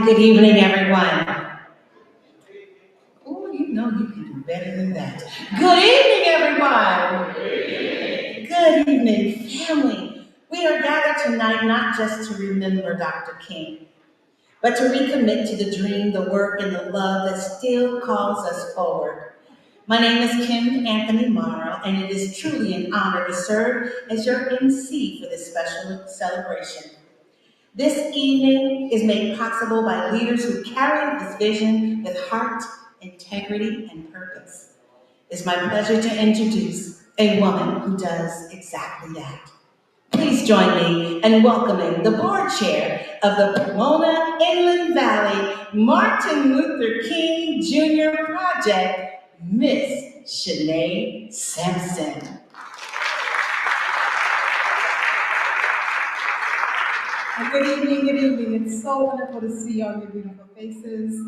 Good evening, everyone. Oh, you know you can do better than that. Good evening, everyone. Good evening, family. We are gathered tonight not just to remember Dr. King, but to recommit to the dream, the work, and the love that still calls us forward. My name is Kim Anthony Morrow, and it is truly an honor to serve as your MC for this special celebration. This evening is made possible by leaders who carry this vision with heart, integrity, and purpose. It's my pleasure to introduce a woman who does exactly that. Please join me in welcoming the board chair of the Pomona Inland Valley Martin Luther King Jr. Project, Miss Shanae Sampson. Good evening, good evening. It's so wonderful to see all your beautiful faces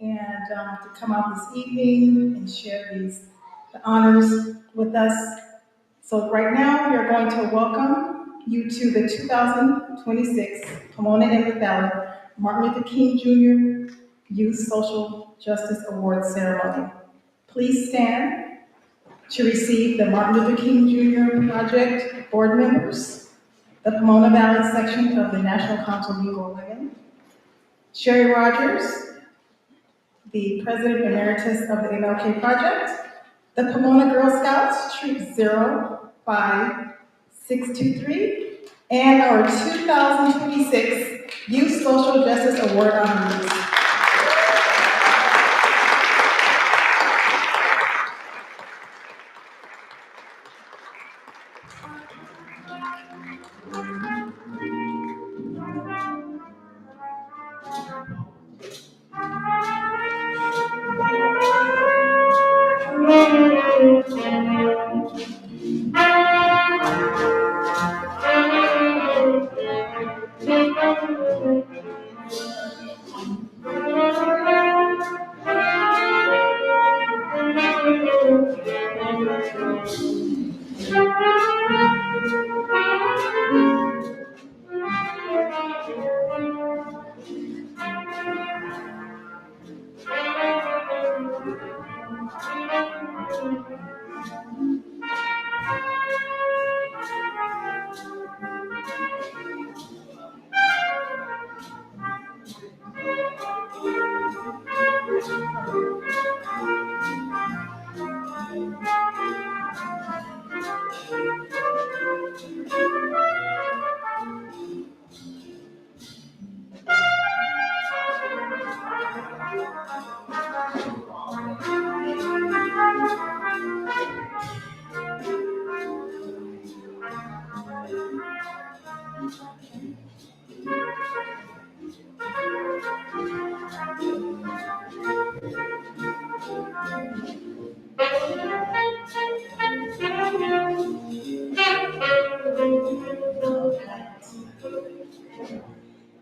and to come out this evening and share the honors with us. So right now, we are going to welcome you to the 2026 Pomona Inland Valley Martin Luther King Jr. Youth Social Justice Award Ceremony. Please stand to receive the Martin Luther King Jr. Project board members, the Pomona Valley section of the National Council of Negro Women, Sherry Rogers, the President Emeritus of the MLK Project, the Pomona Girl Scouts, Troop 05623, and our 2026 Youth Social Justice Award honorees.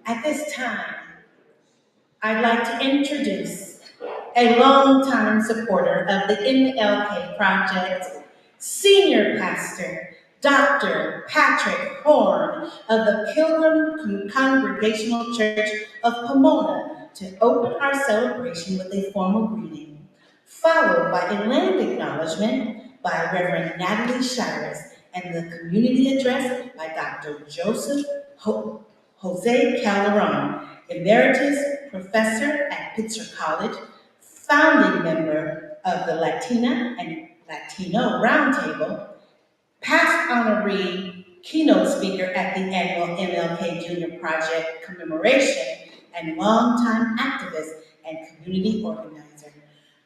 At this time, I'd like to introduce a longtime supporter of the MLK Project, Senior Pastor Dr. Patrick Horn of the Pilgrim Congregational Church of Pomona, to open our celebration with a formal greeting, followed by a land acknowledgement by Reverend Natalie Shires and the community address by Dr. Joseph Jose Calderon, Emeritus Professor at Pitzer College, founding member of the Latina and Latino Roundtable, past honoree keynote speaker at the annual MLK Jr. Project commemoration, and longtime activist and community organizer.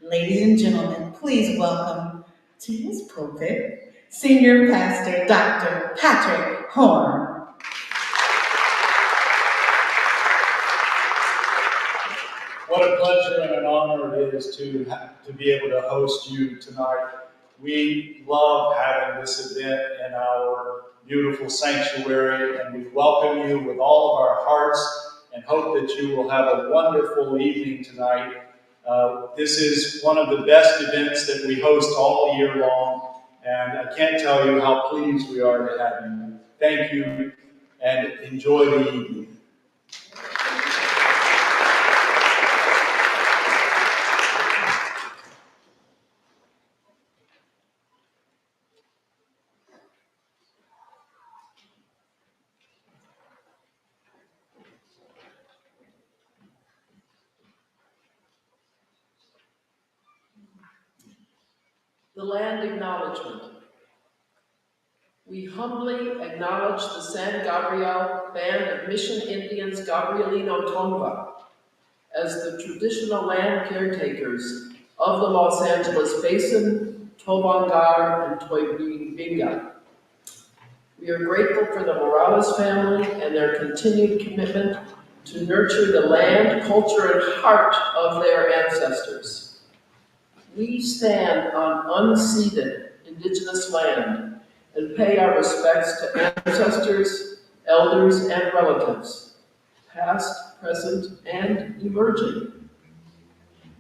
Ladies and gentlemen, please welcome to his pulpit, Senior Pastor Dr. Patrick Horn. What a pleasure and an honor it is to be able to host you tonight. We love having this event in our beautiful sanctuary, and we welcome you with all of our hearts and hope that you will have a wonderful evening tonight. This is one of the best events that we host all year long, and I can't tell you how pleased we are to have you. Thank you, and enjoy the evening. The land acknowledgement. We humbly acknowledge the San Gabriel Band of Mission Indians Gabrielino Tongva as the traditional land caretakers of the Los Angeles Basin, Tobangar, and Toibinga. We are grateful for the Morales family and their continued commitment to nurture the land, culture, and heart of their ancestors. We stand on unceded indigenous land and pay our respects to ancestors, elders, and relatives, past, present, and emerging.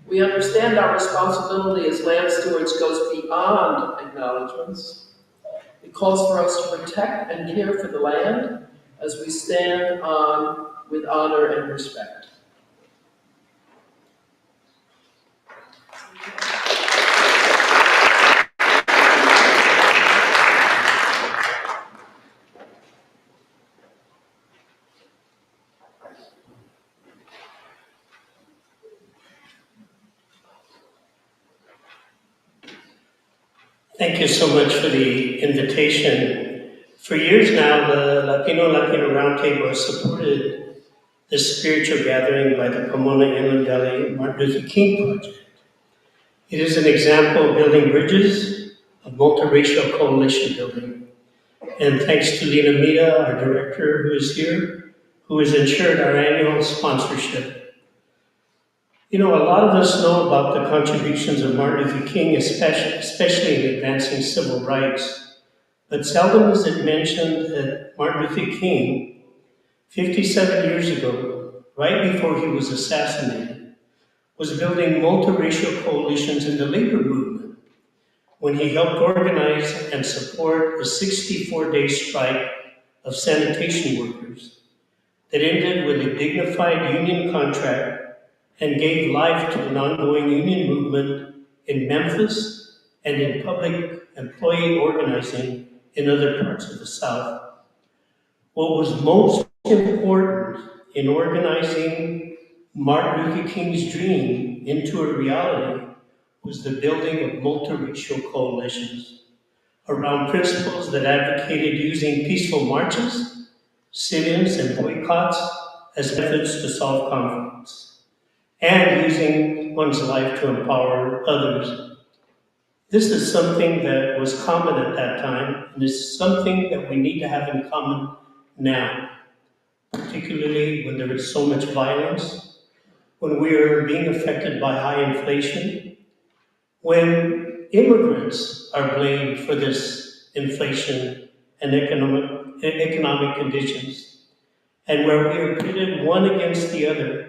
We understand our responsibility as land stewards goes beyond acknowledgements. It calls for us to protect and care for the land as we stand on with honor and respect. Thank you so much for the invitation. For years now, the Latino Roundtable has supported this spiritual gathering by the Pomona Inland Valley Martin Luther King Project. It is an example of building bridges, of multiracial coalition building. And thanks to Lena Mita, our director who is here, who has ensured our annual sponsorship. You know, a lot of us know about the contributions of Martin Luther King, especially in advancing civil rights. But seldom is it mentioned that Martin Luther King, 57 years ago, right before he was assassinated, was building multiracial coalitions in the labor movement when he helped organize and support a 64-day strike of sanitation workers that ended with a dignified union contract and gave life to an ongoing union movement in Memphis and in public employee organizing in other parts of the South. What was most important in organizing Martin Luther King's dream into a reality was the building of multiracial coalitions around principles that advocated using peaceful marches, sit-ins, and boycotts as methods to solve conflicts, and using one's life to empower others. This is something that was common at that time, and is something that we need to have in common now, particularly when there is so much violence, when we are being affected by high inflation, when immigrants are blamed for this inflation and economic conditions, and where we are pitted one against the other,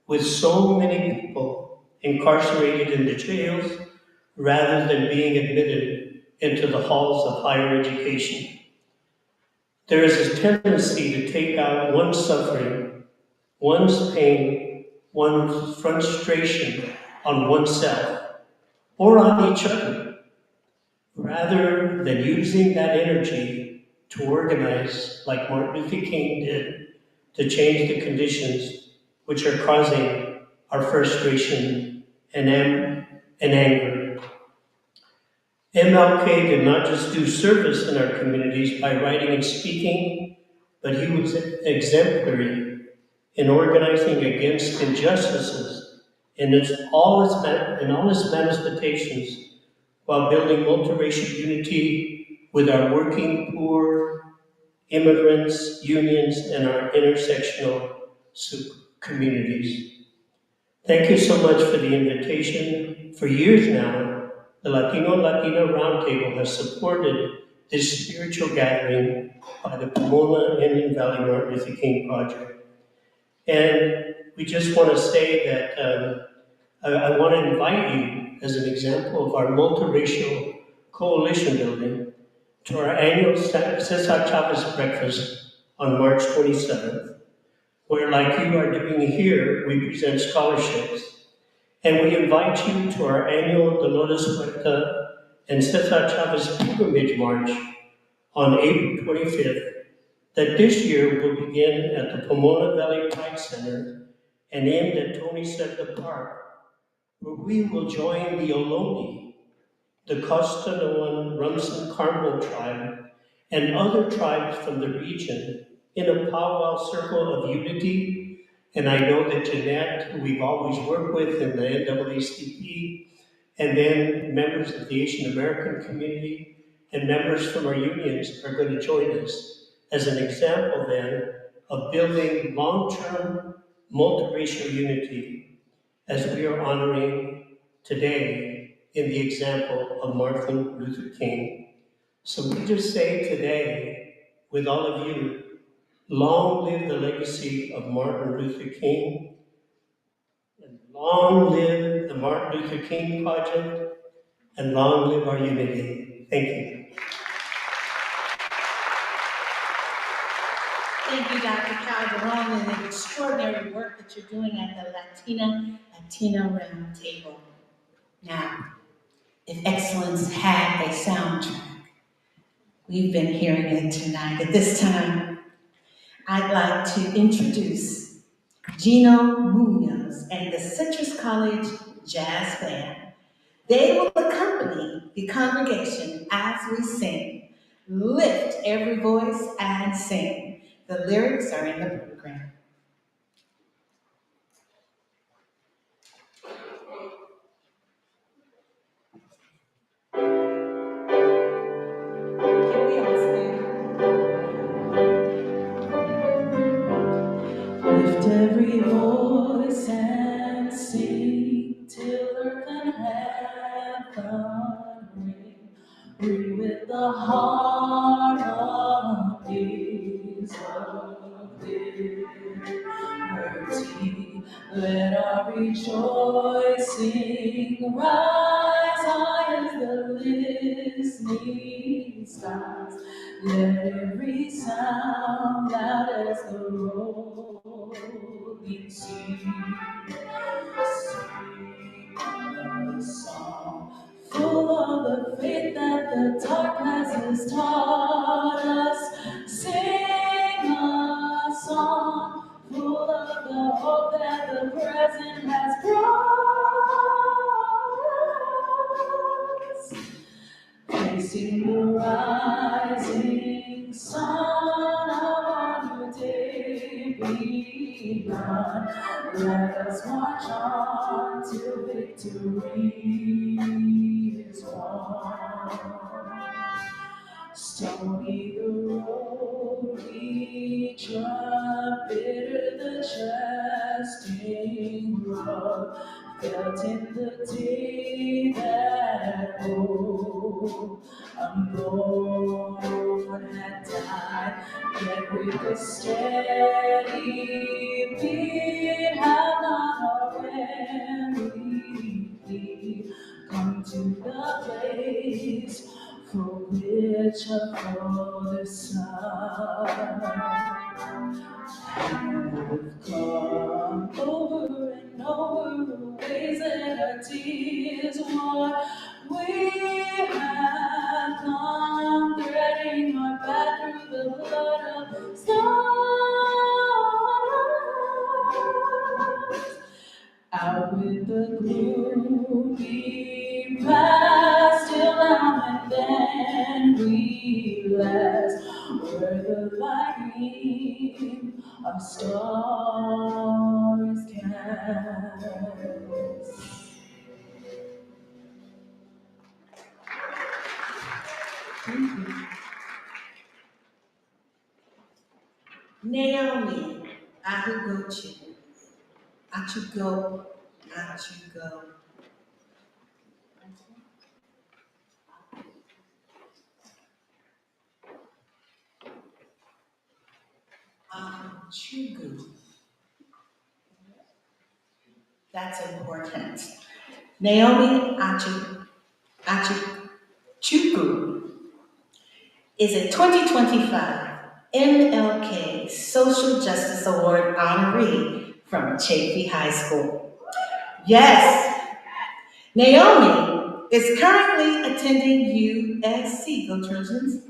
with so many people incarcerated in the jails rather than being admitted into the halls of higher education. There is a tendency to take out one's suffering, one's pain, one's frustration on oneself or on each other, rather than using that energy to organize like Martin Luther King did to change the conditions which are causing our frustration and anger. MLK did not just do service in our communities by writing and speaking, but he was exemplary in organizing against injustices in all its manifestations, while building multiracial unity with our working poor, immigrants, unions, and our intersectional communities. Thank you so much for the invitation. For years now, the Latino Roundtable has supported this spiritual gathering by the Pomona Inland Valley Martin Luther King Project. And we just want to say that I want to invite you, as an example of our multiracial coalition building, to our annual Cesar Chavez breakfast on March 27th, where, like you are doing here, we present scholarships. And we invite you to our annual Dolores Huerta and Cesar Chavez Pilgrimage March on April 25th, that this year will begin at the Pomona Valley Pride Center and end at Tony Sedla Park, where we will join the Ohlone the Costanoan Rumsen Carmel tribe, and other tribes from the region in a powwow circle of unity. And I know that Jeanette, who we've always worked with in the NAACP, and then members of the Asian American community and members from our unions are going to join us as an example then of building long-term multiracial unity as we are honoring today in the example of Martin Luther King. So we just say today, with all of you, long live the legacy of Martin Luther King, and long live the Martin Luther King Project, and long live our unity. Thank you. Thank you, Dr. Calderon, and the extraordinary work that you're doing at the Latino Round Table. Now, if excellence had a soundtrack, we've been hearing it tonight. At this time, I'd like to introduce Gino Munoz and the Citrus College Jazz Band. They will accompany the congregation as we sing. Lift every voice and sing. The lyrics are in the program. Can we all stand? Lift every voice and sing till earth and heaven ring. Ring with the harmonies of liberty. Let our rejoicing rise high as the listening skies. Let every sound loud as the rolling sea. Sing a song full of the faith that the darkness has taught us. Sing a song full of the hope that the present has brought us. Facing the rising sun of our new day begun. Let us march on till victory is won. Stony the road we trod, bitter the trusting road, felt in the day that hope unborn had died, yet with a steady beat have not our enemy come to the place for which a father's son have come over and over the ways that our tears worn. We have come threading our path through the blood of stars. Out with the gloomy past, till now and then we last, where the lightning of stars cast. Naomi, Ahugochi, Achugo, Achugo. Achugu. That's important. Naomi Achugu is a 2025 MLK Social Justice Award honoree from Chafee High School. Yes, Naomi is currently attending USC, go Trojans,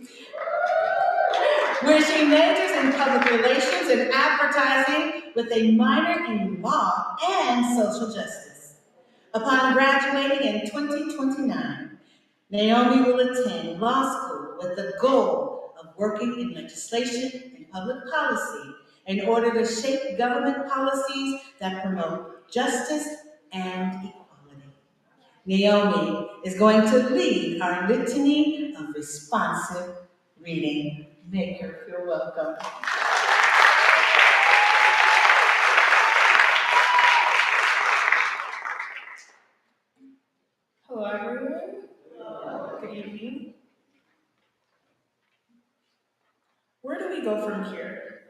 where she majors in public relations and advertising with a minor in law and social justice. Upon graduating in 2029, Naomi will attend law school with the goal of working in legislation and public policy in order to shape government policies that promote justice and equality. Naomi is going to lead our litany of responsive reading. Make her feel welcome. Hello, everyone. Good evening. Where do we go from here?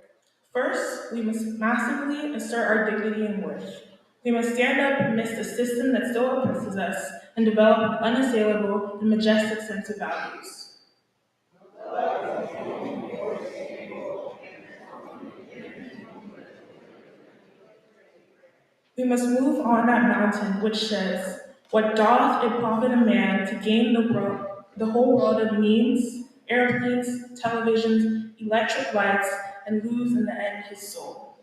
First, we must massively assert our dignity and worth. We must stand up amidst a system that still oppresses us and develop an unassailable and majestic sense of values. We must move on that mountain which says, "What doth it profit a man to gain the whole world of means, airplanes, televisions, electric lights, and lose in the end his soul?"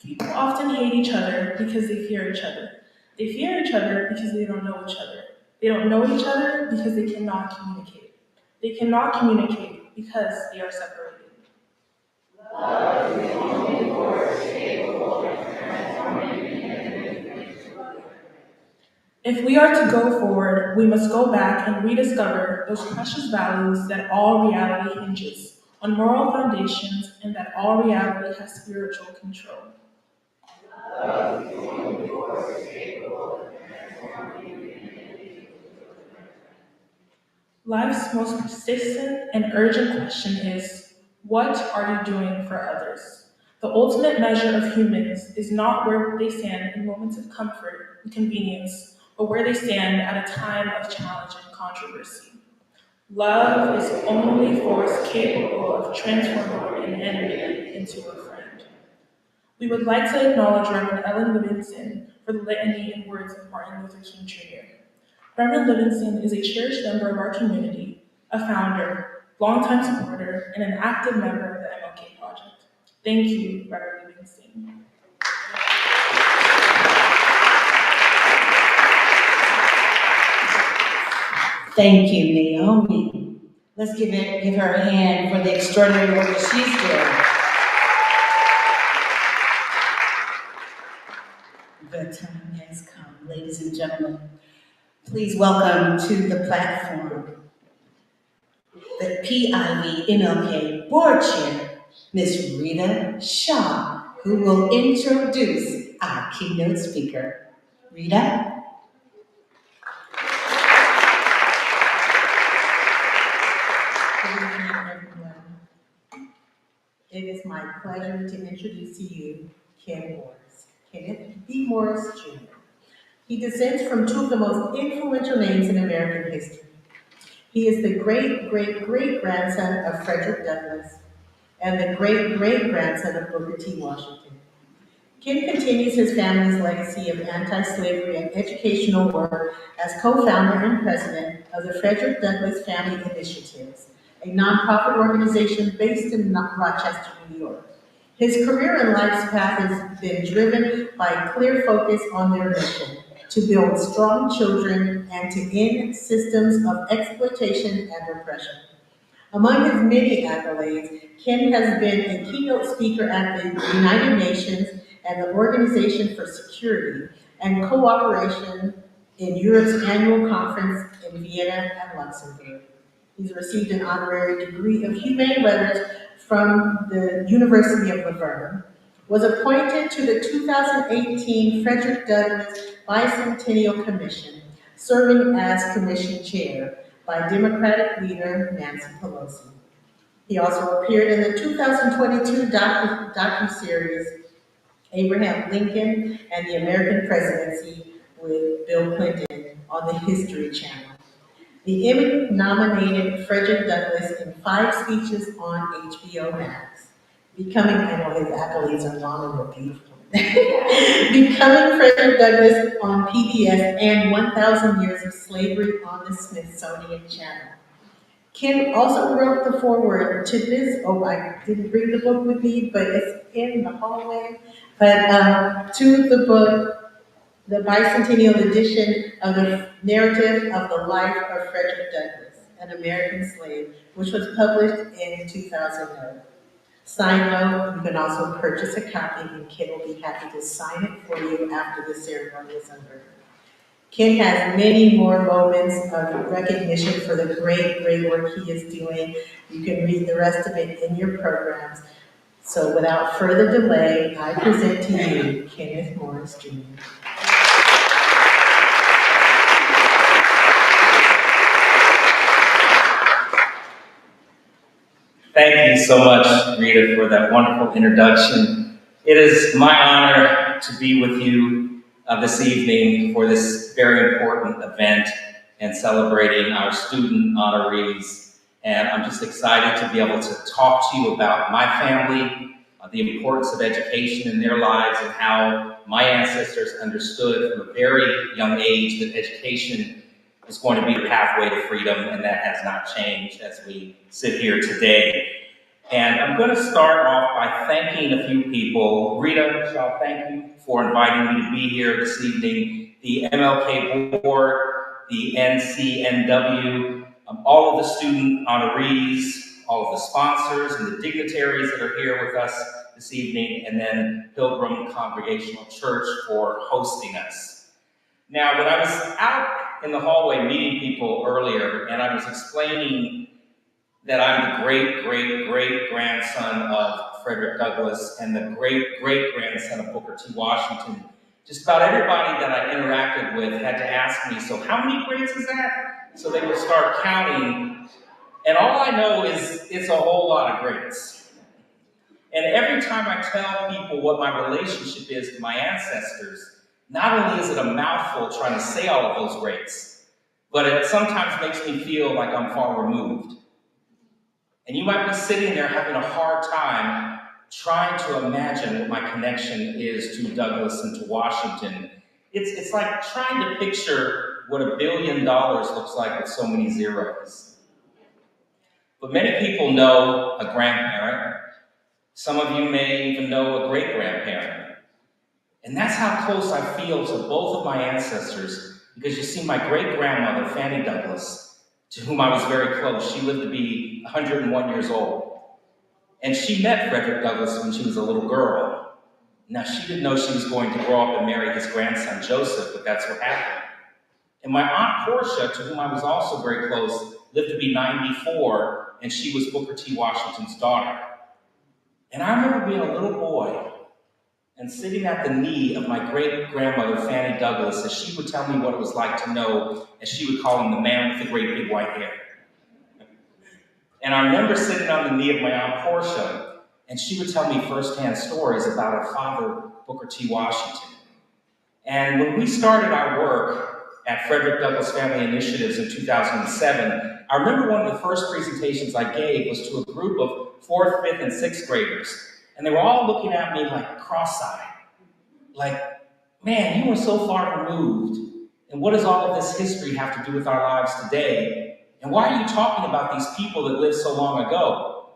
People often hate each other because they fear each other. They fear each other because they don't know each other. They don't know each other because they cannot communicate. They cannot communicate because they are separated. If we are to go forward, we must go back and rediscover those precious values that all reality hinges on moral foundations and that all reality has spiritual control. Life's most persistent and urgent question is, what are you doing for others? The ultimate measure of humans is not where they stand in moments of comfort and convenience, but where they stand at a time of challenge and controversy. Love is the only force capable of transforming an enemy into a friend. We would like to acknowledge Reverend Ellen Livingston for the litany and words of Martin Luther King Jr. Reverend Livingston is a cherished member of our community, a founder, longtime supporter, and an active member of the MLK Project. Thank you, Reverend Livingston. Thank you, Naomi. Let's give her a hand for the extraordinary work that she's doing. The time has come, ladies and gentlemen. Please welcome to the platform the PIV MLK Board Chair, Ms. Rita Shaw, who will introduce our keynote speaker. Rita? Good evening, everyone. It is my pleasure to introduce to you Kenneth B. Morris Jr. He descends from two of the most influential names in American history. He is the great-great-great-grandson of Frederick Douglass and the great-great-grandson of Booker T. Washington. Ken continues his family's legacy of anti-slavery and educational work as co-founder and president of the Frederick Douglass Family Initiatives, a nonprofit organization based in Rochester, New York. His career and life's path has been driven by a clear focus on their mission to build strong children and to end systems of exploitation and oppression. Among his many accolades, Ken has been a keynote speaker at the United Nations and the Organization for Security and Cooperation in Europe's annual conference in Vienna and Luxembourg. He's received an honorary degree of Humane Letters from the University of Laverne, was appointed to the 2018 Frederick Douglass Bicentennial Commission, serving as commission chair by Democratic leader Nancy Pelosi. He also appeared in the 2022 docuseries Abraham Lincoln and the American Presidency with Bill Clinton on the History Channel. The Emmy-nominated Frederick Douglass in 5 speeches on HBO Max. I know his accolades are long and beautiful. Becoming Frederick Douglass on PBS and 1,000 Years of Slavery on the Smithsonian Channel. Ken also wrote the foreword to this, I didn't bring the book with me, but it's in the hallway, But to the book, the bicentennial edition of the narrative of the life of Frederick Douglass, an American slave, which was published in 2009. Side note, you can also purchase a copy and Ken will be happy to sign it for you after the ceremony is over. Ken has many more moments of recognition for the great, great work he is doing. You can read the rest of it in your programs. So without further delay, I present to you Kenneth Morris Jr. Thank you so much, Rita, for that wonderful introduction. It is my honor to be with you this evening for this very important event and celebrating our student honorees. And I'm just excited to be able to talk to you about my family, the importance of education in their lives, and how my ancestors understood from a very young age that education is going to be the pathway to freedom, and that has not changed as we sit here today. And I'm going to start off by thanking a few people. Rita, shall thank you for inviting me to be here this evening. The MLK Board, the NCNW, all of the student honorees, all of the sponsors and the dignitaries that are here with us this evening, and then Pilgrim Congregational Church for hosting us. Now, when I was out in the hallway meeting people earlier, and I was explaining that I'm the great-great-great-grandson of Frederick Douglass and the great-great-grandson of Booker T. Washington, just about everybody that I interacted with had to ask me, so how many greats is that? So they would start counting, and all I know is it's a whole lot of greats. And every time I tell people what my relationship is to my ancestors, not only is it a mouthful trying to say all of those greats, but it sometimes makes me feel like I'm far removed. And you might be sitting there having a hard time trying to imagine what my connection is to Douglass and to Washington. It's like trying to picture what $1 billion looks like with so many zeros. But many people know a grandparent. Some of you may even know a great-grandparent. And that's how close I feel to both of my ancestors, because you see, my great-grandmother, Fanny Douglass, to whom I was very close, she lived to be 101 years old. And she met Frederick Douglass when she was a little girl. Now, she didn't know she was going to grow up and marry his grandson, Joseph, but that's what happened. And my Aunt Portia, to whom I was also very close, lived to be 94, and she was Booker T. Washington's daughter. And I remember being a little boy and sitting at the knee of my great-grandmother, Fanny Douglass, as she would tell me what it was like to know, as she would call him, the man with the great big white hair. And I remember sitting on the knee of my Aunt Portia, and she would tell me firsthand stories about her father, Booker T. Washington. And when we started our work at Frederick Douglass Family Initiatives in 2007, I remember one of the first presentations I gave was to a group of 4th, 5th, and 6th graders. And they were all looking at me like cross-eyed. Like, man, you were so far removed. And what does all of this history have to do with our lives today? And why are you talking about these people that lived so long ago?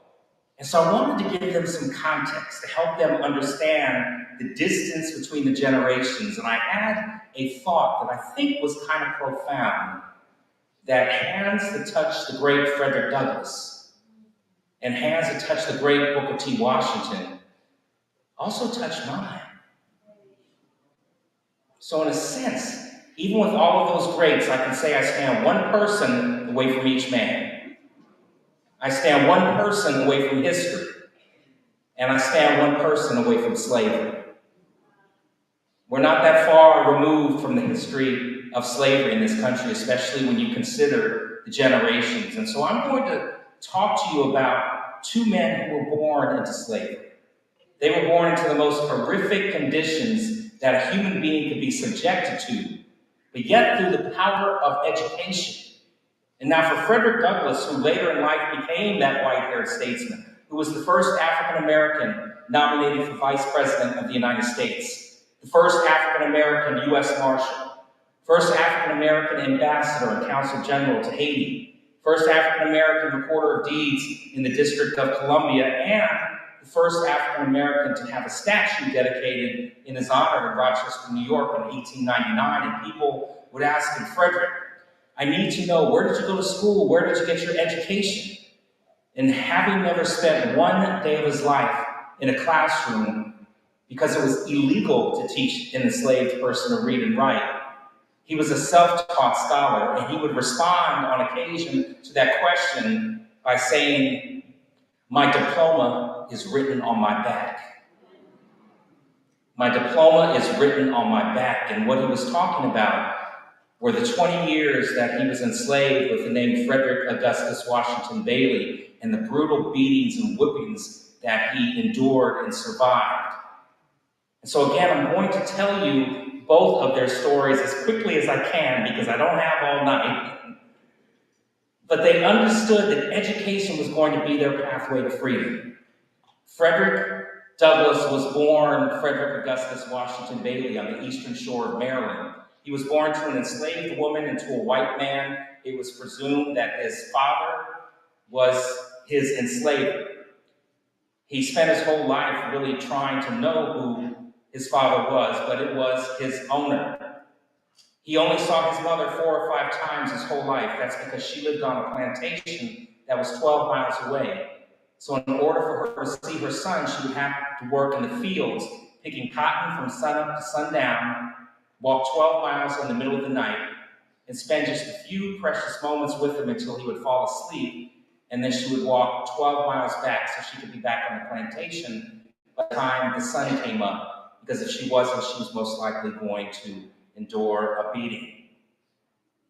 And so I wanted to give them some context to help them understand the distance between the generations. And I had a thought that I think was kind of profound, that hands that touched the great Frederick Douglass and hands that touched the great Booker T. Washington also touched mine. So in a sense, even with all of those greats, I can say I stand one person away from each man. I stand one person away from history. And I stand one person away from slavery. We're not that far removed from the history of slavery in this country, especially when you consider the generations. And so I'm going to talk to you about two men who were born into slavery. They were born into the most horrific conditions that a human being could be subjected to, but yet through the power of education. And now for Frederick Douglass, who later in life became that white-haired statesman, who was the first African-American nominated for Vice President of the United States, the first African-American U.S. Marshal, first African-American Ambassador and Consul General to Haiti, first African-American Recorder of Deeds in the District of Columbia, and the first African American to have a statue dedicated in his honor in Rochester, New York in 1899. And people would ask him, Frederick, I need to know, where did you go to school? Where did you get your education? And having never spent one day of his life in a classroom, because it was illegal to teach an enslaved person to read and write, he was a self-taught scholar, and he would respond on occasion to that question by saying, my diploma is written on my back. My diploma is written on my back. And what he was talking about were the 20 years that he was enslaved with the name Frederick Augustus Washington Bailey, and the brutal beatings and whippings that he endured and survived. And so again, I'm going to tell you both of their stories as quickly as I can because I don't have all night. But they understood that education was going to be their pathway to freedom. Frederick Douglass was born Frederick Augustus Washington Bailey on the eastern shore of Maryland. He was born to an enslaved woman and to a white man. It was presumed that his father was his enslaver. He spent his whole life really trying to know who his father was, but it was his owner. He only saw his mother 4 or 5 times his whole life. That's because she lived on a plantation that was 12 miles away. So in order for her to see her son, she would have to work in the fields, picking cotton from sunup to sundown, walk 12 miles in the middle of the night, and spend just a few precious moments with him until he would fall asleep. And then she would walk 12 miles back so she could be back on the plantation by the time the sun came up, because if she wasn't, she was most likely going to endure a beating.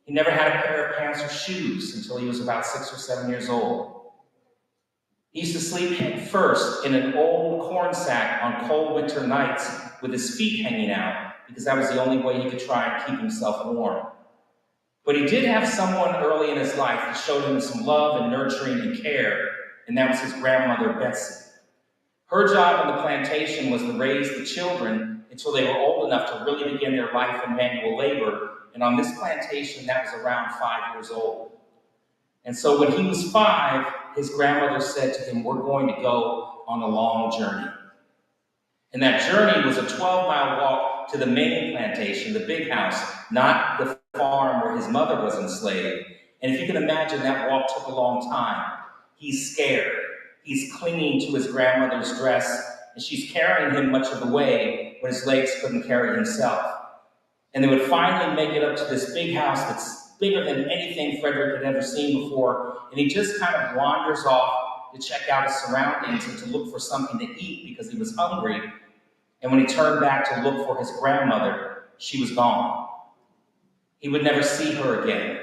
He never had a pair of pants or shoes until he was about 6 or 7 years old. He used to sleep head first in an old corn sack on cold winter nights with his feet hanging out, because that was the only way he could try and keep himself warm. But he did have someone early in his life that showed him some love and nurturing and care, and that was his grandmother, Betsy. Her job on the plantation was to raise the children until they were old enough to really begin their life in manual labor, and on this plantation, that was around 5 years old. And so when he was 5, his grandmother said to him, we're going to go on a long journey. And that journey was a 12-mile walk to the main plantation, the big house, not the farm where his mother was enslaved. And if you can imagine, that walk took a long time. He's scared. He's clinging to his grandmother's dress, and she's carrying him much of the way when his legs couldn't carry himself. And they would finally make it up to this big house that's bigger than anything Frederick had ever seen before, and he just kind of wanders off to check out his surroundings and to look for something to eat because he was hungry. And when he turned back to look for his grandmother, she was gone. He would never see her again.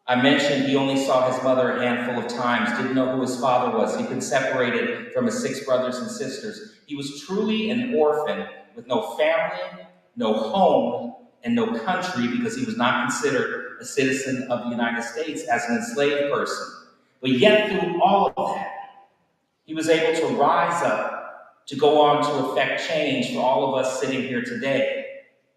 I mentioned he only saw his mother a handful of times, didn't know who his father was. He'd been separated from his 6 brothers and sisters. He was truly an orphan with no family, no home, and no country, because he was not considered a citizen of the United States as an enslaved person. But yet through all of that, he was able to rise up to go on to effect change for all of us sitting here today.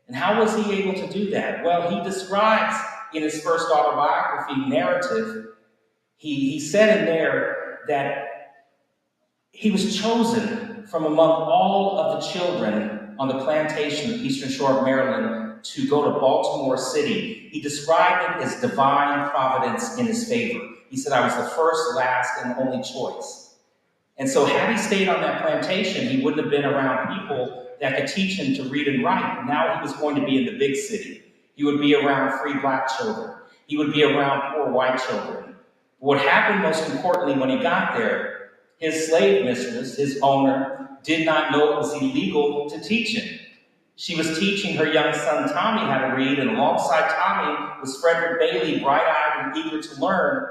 And how was he able to do that? Well, he describes in his first autobiography narrative, he said in there that he was chosen from among all of the children on the plantation of the eastern shore of Maryland to go to Baltimore City. He described it as divine providence in his favor. He said, I was the first, last, and only choice. And so had he stayed on that plantation, he wouldn't have been around people that could teach him to read and write. Now he was going to be in the big city. He would be around free black children. He would be around poor white children. But what happened most importantly when he got there, his slave mistress, his owner, did not know it was illegal to teach him. She was teaching her young son Tommy how to read, and alongside Tommy was Frederick Bailey, bright-eyed and eager to learn.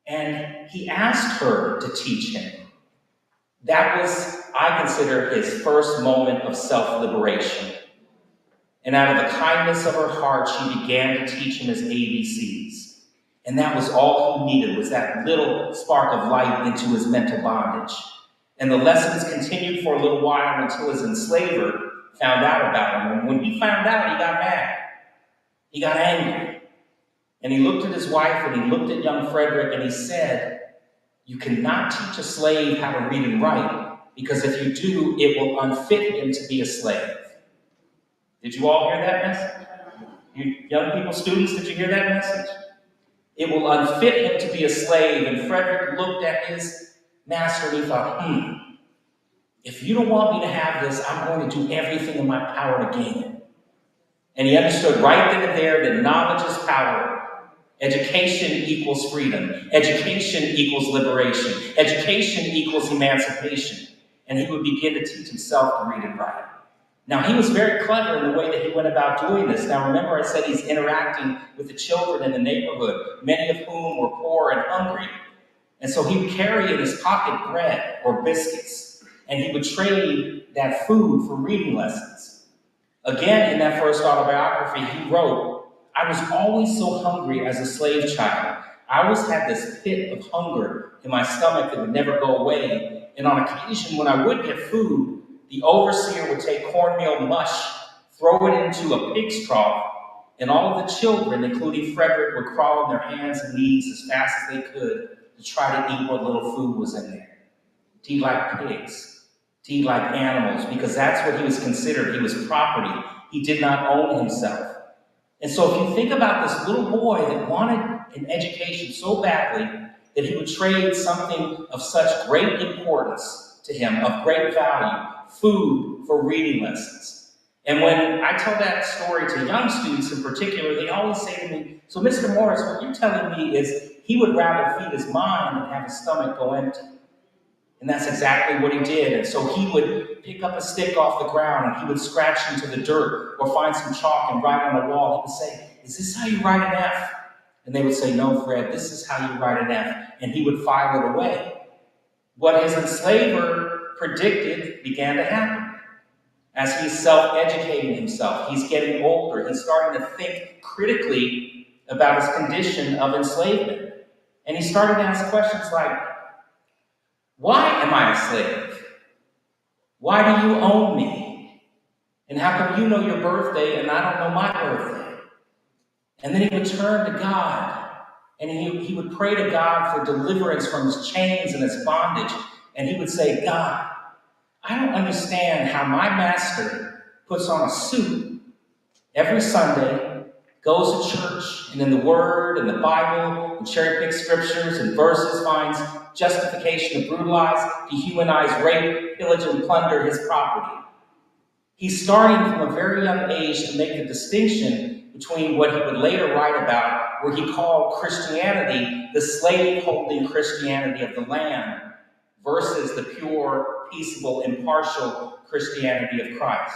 And he asked her to teach him. That was, I consider, his first moment of self-liberation. And out of the kindness of her heart, she began to teach him his ABCs. And that was all he needed, was that little spark of light into his mental bondage. And the lessons continued for a little while until his enslaver found out about him. And when he found out, he got mad. He got angry. And he looked at his wife and he looked at young Frederick and he said, You cannot teach a slave how to read and write, because if you do, it will unfit him to be a slave. Did you all hear that message? You young people, students, did you hear that message? It will unfit him to be a slave. And Frederick looked at his master and he thought, if you don't want me to have this, I'm going to do everything in my power to gain it. And he understood right then and there that knowledge is power. Education equals freedom. Education equals liberation. Education equals emancipation. And he would begin to teach himself to read and write. Now, he was very clever in the way that he went about doing this. Now, remember I said he's interacting with the children in the neighborhood, many of whom were poor and hungry. And so he would carry in his pocket bread or biscuits, and he would trade that food for reading lessons. Again, in that first autobiography, he wrote, I was always so hungry as a slave child. I always had this pit of hunger in my stomach that would never go away. And on occasion, when I would get food, the overseer would take cornmeal mush, throw it into a pig's trough, and all of the children, including Frederick, would crawl on their hands and knees as fast as they could to try to eat what little food was in there. To eat like pigs, to eat like animals, because that's what he was considered. He was property. He did not own himself. And so if you think about this little boy that wanted an education so badly that he would trade something of such great importance to him, of great value, food, for reading lessons. And when I tell that story to young students in particular, they always say to me, so Mr. Morris, what you're telling me is he would rather feed his mind than have his stomach go empty. And that's exactly what he did. And so he would pick up a stick off the ground and he would scratch into the dirt or find some chalk and write on the wall. He would say, is this how you write an F? And they would say, no, Fred, this is how you write an F. And he would file it away. What his enslaver predicted began to happen. As he's self-educating himself, he's getting older, he's starting to think critically about his condition of enslavement. And he started to ask questions like, why am I a slave? Why do you own me? And how come you know your birthday and I don't know my birthday? And then he would turn to God, and he would pray to God for deliverance from his chains and his bondage. And he would say, God, I don't understand how my master puts on a suit every Sunday, goes to church, and in the Word and the Bible, and cherry-picks scriptures and verses, finds justification to brutalize, dehumanize, rape, pillage, and plunder his property. He's starting from a very young age to make the distinction between what he would later write about, where he called Christianity the slave-holding Christianity of the land, versus the pure, peaceable, impartial Christianity of Christ.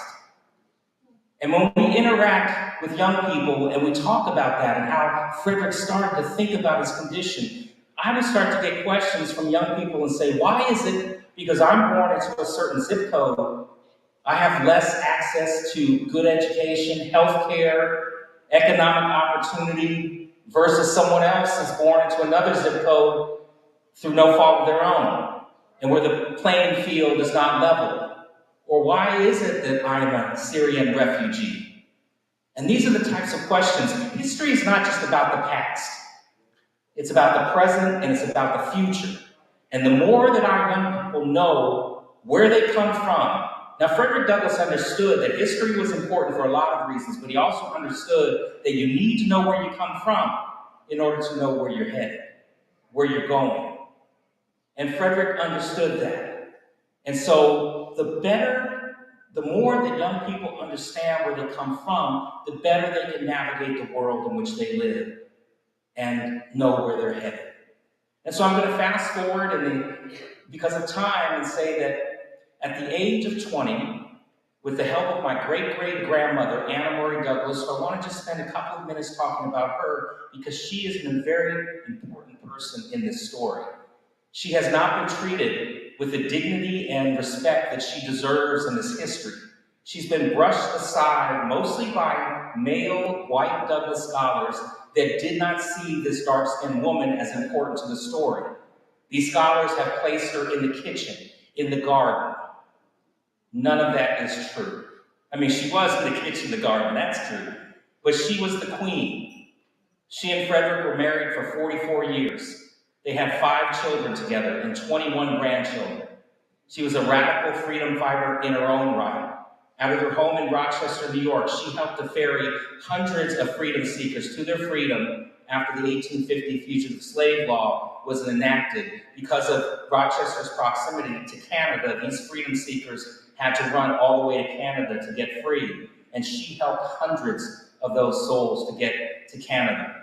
And when we interact with young people and we talk about that and how Frederick started to think about his condition, I would start to get questions from young people and say, why is it because I'm born into a certain zip code, I have less access to good education, health care, economic opportunity, versus someone else is born into another zip code through no fault of their own, and where the playing field is not level? Or why is it that I'm a Syrian refugee? And these are the types of questions. History is not just about the past. It's about the present and it's about the future. And the more that our young people know where they come from. Now, Frederick Douglass understood that history was important for a lot of reasons, but he also understood that you need to know where you come from in order to know where you're headed, where you're going. And Frederick understood that. And so the more that young people understand where they come from, the better they can navigate the world in which they live and know where they're headed. And so I'm going to fast forward because of time and say that at the age of 20, with the help of my great-great-grandmother, Anna Murray Douglass, I want to just spend a couple of minutes talking about her because she is a very important person in this story. She has not been treated with the dignity and respect that she deserves in this history. She's been brushed aside mostly by male white Douglass scholars that did not see this dark-skinned woman as important to the story. These scholars have placed her in the kitchen, in the garden. None of that is true. I mean, she was in the kitchen, the garden, that's true. But she was the queen. She and Frederick were married for 44 years. They had 5 children together and 21 grandchildren. She was a radical freedom fighter in her own right. Out of her home in Rochester, New York, she helped to ferry hundreds of freedom seekers to their freedom after the 1850 Fugitive Slave Law was enacted. Because of Rochester's proximity to Canada, these freedom seekers had to run all the way to Canada to get free. And she helped hundreds of those souls to get to Canada.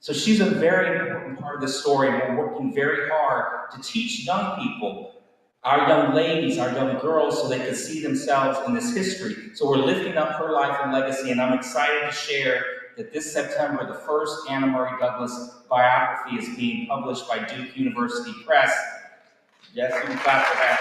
So she's a very important part of the story, and we're working very hard to teach young people, our young ladies, our young girls, so they can see themselves in this history. So we're lifting up her life and legacy, and I'm excited to share that this September, the first Anna Murray Douglas biography is being published by Duke University Press. Yes, you can clap for that.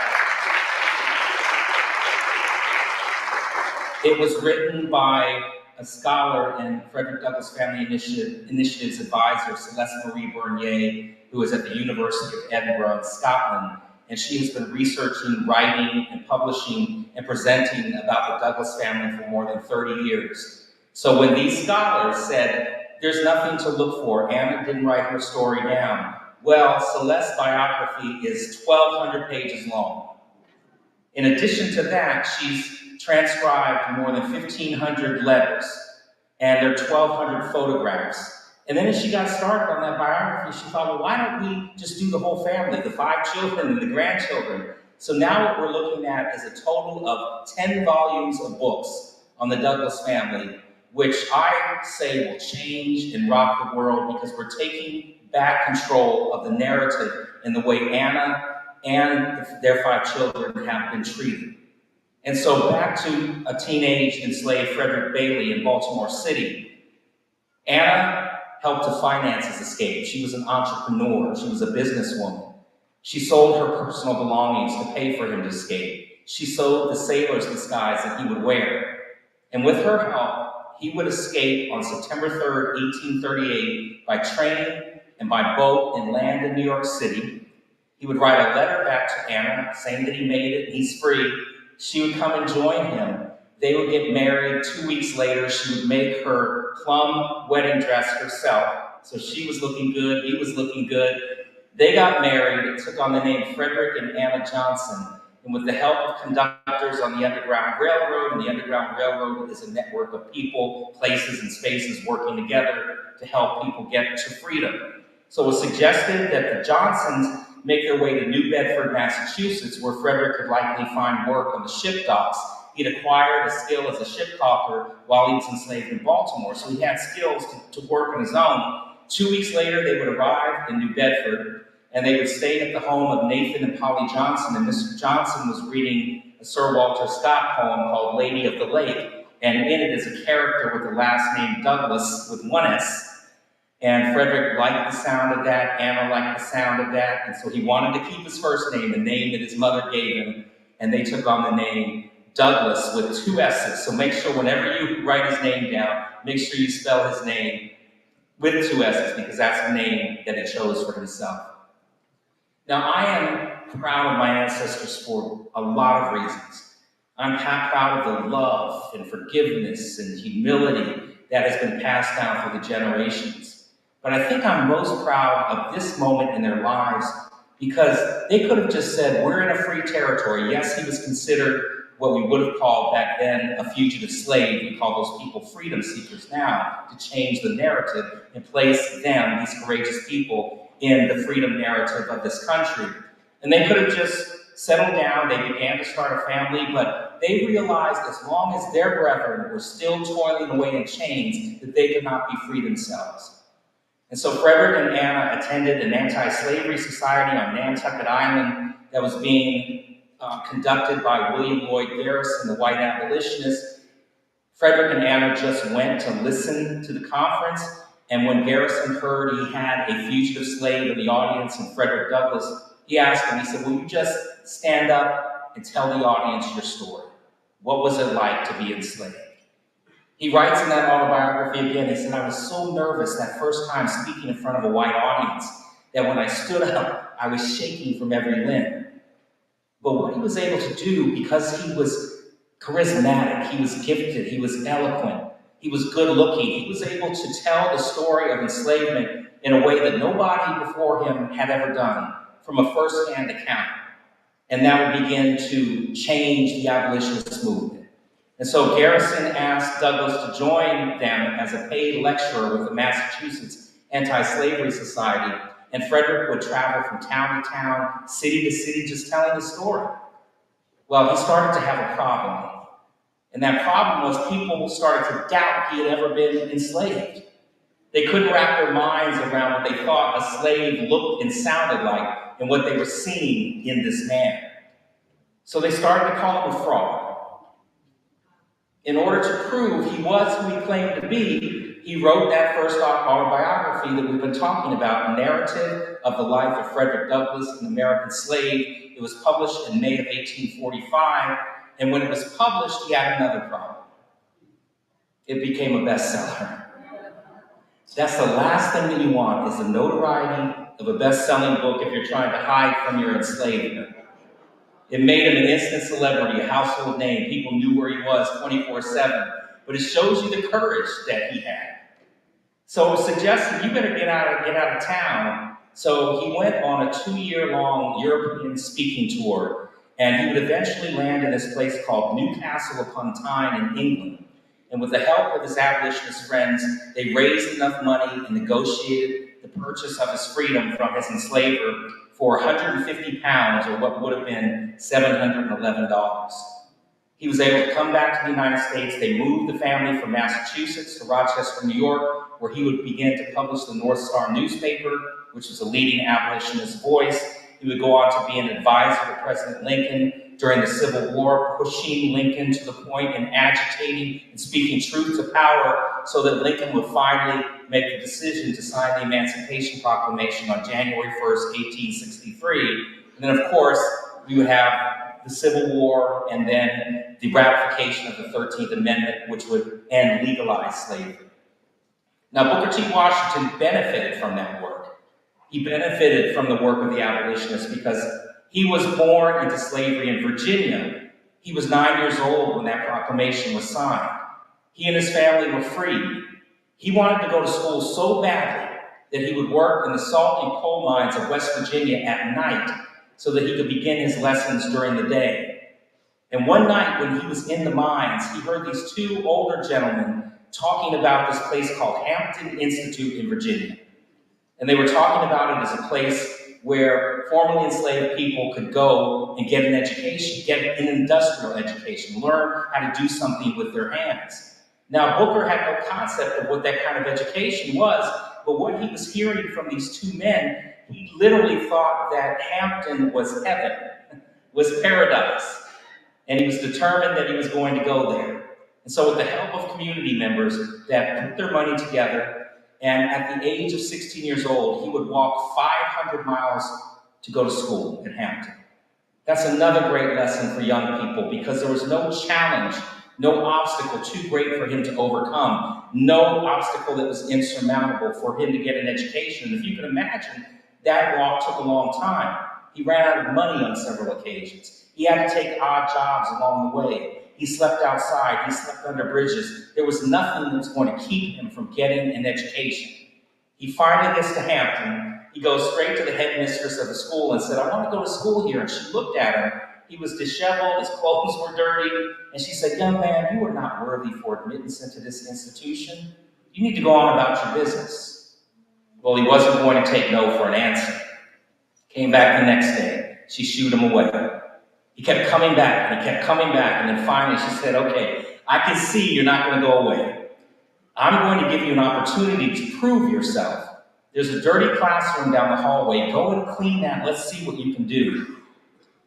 It was written by a scholar and Frederick Douglass Family Initiative's advisor, Celeste Marie Bernier, who is at the University of Edinburgh in Scotland. And she has been researching, writing, and publishing and presenting about the Douglass family for more than 30 years. So when these scholars said, there's nothing to look for, Anna didn't write her story down, well, Celeste's biography is 1,200 pages long. In addition to that, she's transcribed more than 1,500 letters, and there are 1,200 photographs. And then as she got started on that biography, she thought, well, why don't we just do the whole family, the 5 children and the grandchildren? So now what we're looking at is a total of 10 volumes of books on the Douglass family, which I say will change and rock the world, because we're taking back control of the narrative in the way Anna and their 5 children have been treated. And so back to a teenage enslaved Frederick Bailey in Baltimore City. Anna helped to finance his escape. She was an entrepreneur. She was a businesswoman. She sold her personal belongings to pay for him to escape. She sewed the sailor's disguise that he would wear. And with her help, he would escape on September 3rd, 1838, by train and by boat and land in New York City. He would write a letter back to Anna saying that he made it and he's free. She would come and join him. They would get married. 2 weeks later, she would make her plum wedding dress herself. So she was looking good, he was looking good. They got married, took on the name Frederick and Anna Johnson. And with the help of conductors on the Underground Railroad, and the Underground Railroad is a network of people, places, and spaces working together to help people get to freedom. So it was suggested that the Johnsons make their way to New Bedford, Massachusetts, where Frederick could likely find work on the ship docks. He'd acquired a skill as a ship caulker while he was enslaved in Baltimore, so he had skills to work on his own. 2 weeks later, they would arrive in New Bedford, and they would stay at the home of Nathan and Polly Johnson, and Mr. Johnson was reading a Sir Walter Scott poem called Lady of the Lake, and in it is a character with the last name Douglas with 1 S. And Frederick liked the sound of that, Anna liked the sound of that, and so he wanted to keep his first name, the name that his mother gave him, and they took on the name Douglas with 2 S's. So make sure whenever you write his name down, make sure you spell his name with 2 S's, because that's the name that he chose for himself. Now, I am proud of my ancestors for a lot of reasons. I'm proud of the love and forgiveness and humility that has been passed down through the generations. But I think I'm most proud of this moment in their lives, because they could have just said, we're in a free territory. Yes, he was considered what we would have called back then a fugitive slave. We call those people freedom seekers now, to change the narrative and place them, these courageous people, in the freedom narrative of this country. And they could have just settled down, they began to start a family, but they realized as long as their brethren were still toiling away in chains, that they could not be free themselves. And so Frederick and Anna attended an anti-slavery society on Nantucket Island that was being conducted by William Lloyd Garrison, the white abolitionist. Frederick and Anna just went to listen to the conference, and when Garrison heard he had a fugitive slave in the audience and Frederick Douglass, he asked him, he said, will you just stand up and tell the audience your story? What was it like to be enslaved? He writes in that autobiography again, he said, I was so nervous that first time speaking in front of a white audience that when I stood up, I was shaking from every limb. But what he was able to do, because he was charismatic, he was gifted, he was eloquent, He was good looking. He was able to tell the story of enslavement in a way that nobody before him had ever done, from a first-hand account. And that would begin to change the abolitionist movement. And so Garrison asked Douglass to join them as a paid lecturer with the Massachusetts Anti-Slavery Society, and Frederick would travel from town to town, city to city, just telling the story. Well, he started to have a problem. And that problem was people started to doubt he had ever been enslaved. They couldn't wrap their minds around what they thought a slave looked and sounded like and what they were seeing in this man. So they started to call him a fraud. In order to prove he was who he claimed to be, he wrote that first autobiography that we've been talking about, Narrative of the Life of Frederick Douglass, an American Slave. It was published in May of 1845, and when it was published, he had another problem. It became a bestseller. That's the last thing that you want, is the notoriety of a best-selling book if you're trying to hide from your enslavement. It made him an instant celebrity, a household name. People knew where he was 24/7. But it shows you the courage that he had. So it suggested, you better get out of town. So he went on a 2-year-long European speaking tour, and he would eventually land in this place called Newcastle upon Tyne in England. And with the help of his abolitionist friends, they raised enough money and negotiated the purchase of his freedom from his enslaver for 150 pounds, or what would have been $711. He was able to come back to the United States. They moved the family from Massachusetts to Rochester, New York, where he would begin to publish the North Star newspaper, which was a leading abolitionist voice. He would go on to be an advisor to President Lincoln during the Civil War, pushing Lincoln to the point and agitating and speaking truth to power so that Lincoln would finally make the decision to sign the Emancipation Proclamation on January 1st, 1863. And then, of course, we would have the Civil War and then the ratification of the 13th Amendment, which would end legalized slavery. Now, Booker T. Washington benefited from that work. He benefited from the work of the abolitionists because he was born into slavery in Virginia. He was 9 years old when that proclamation was signed. He and his family were freed. He wanted to go to school so badly that he would work in the salt and coal mines of West Virginia at night so that he could begin his lessons during the day. And one night when he was in the mines, he heard these two older gentlemen talking about this place called Hampton Institute in Virginia. And they were talking about it as a place where formerly enslaved people could go and get an education, get an industrial education, learn how to do something with their hands. Now, Booker had no concept of what that kind of education was, but what he was hearing from these two men, he literally thought that Hampton was heaven, was paradise, and he was determined that he was going to go there. And so with the help of community members that put their money together, and at the age of 16 years old, he would walk 500 miles to go to school in Hampton. That's another great lesson for young people, because there was no challenge, no obstacle too great for him to overcome, no obstacle that was insurmountable for him to get an education. And if you can imagine, that walk took a long time. He ran out of money on several occasions. He had to take odd jobs along the way. He slept outside. He slept under bridges. There was nothing that was going to keep him from getting an education. He finally gets to Hampton. He goes straight to the headmistress of the school and said, "I want to go to school here." And she looked at him. He was disheveled. His clothes were dirty. And she said, "Young man, you are not worthy for admittance into this institution. You need to go on about your business." Well, he wasn't going to take no for an answer. Came back the next day. She shooed him away. He kept coming back, and he kept coming back, and then finally she said, "Okay, I can see you're not going to go away. I'm going to give you an opportunity to prove yourself. There's a dirty classroom down the hallway. Go and clean that. Let's see what you can do."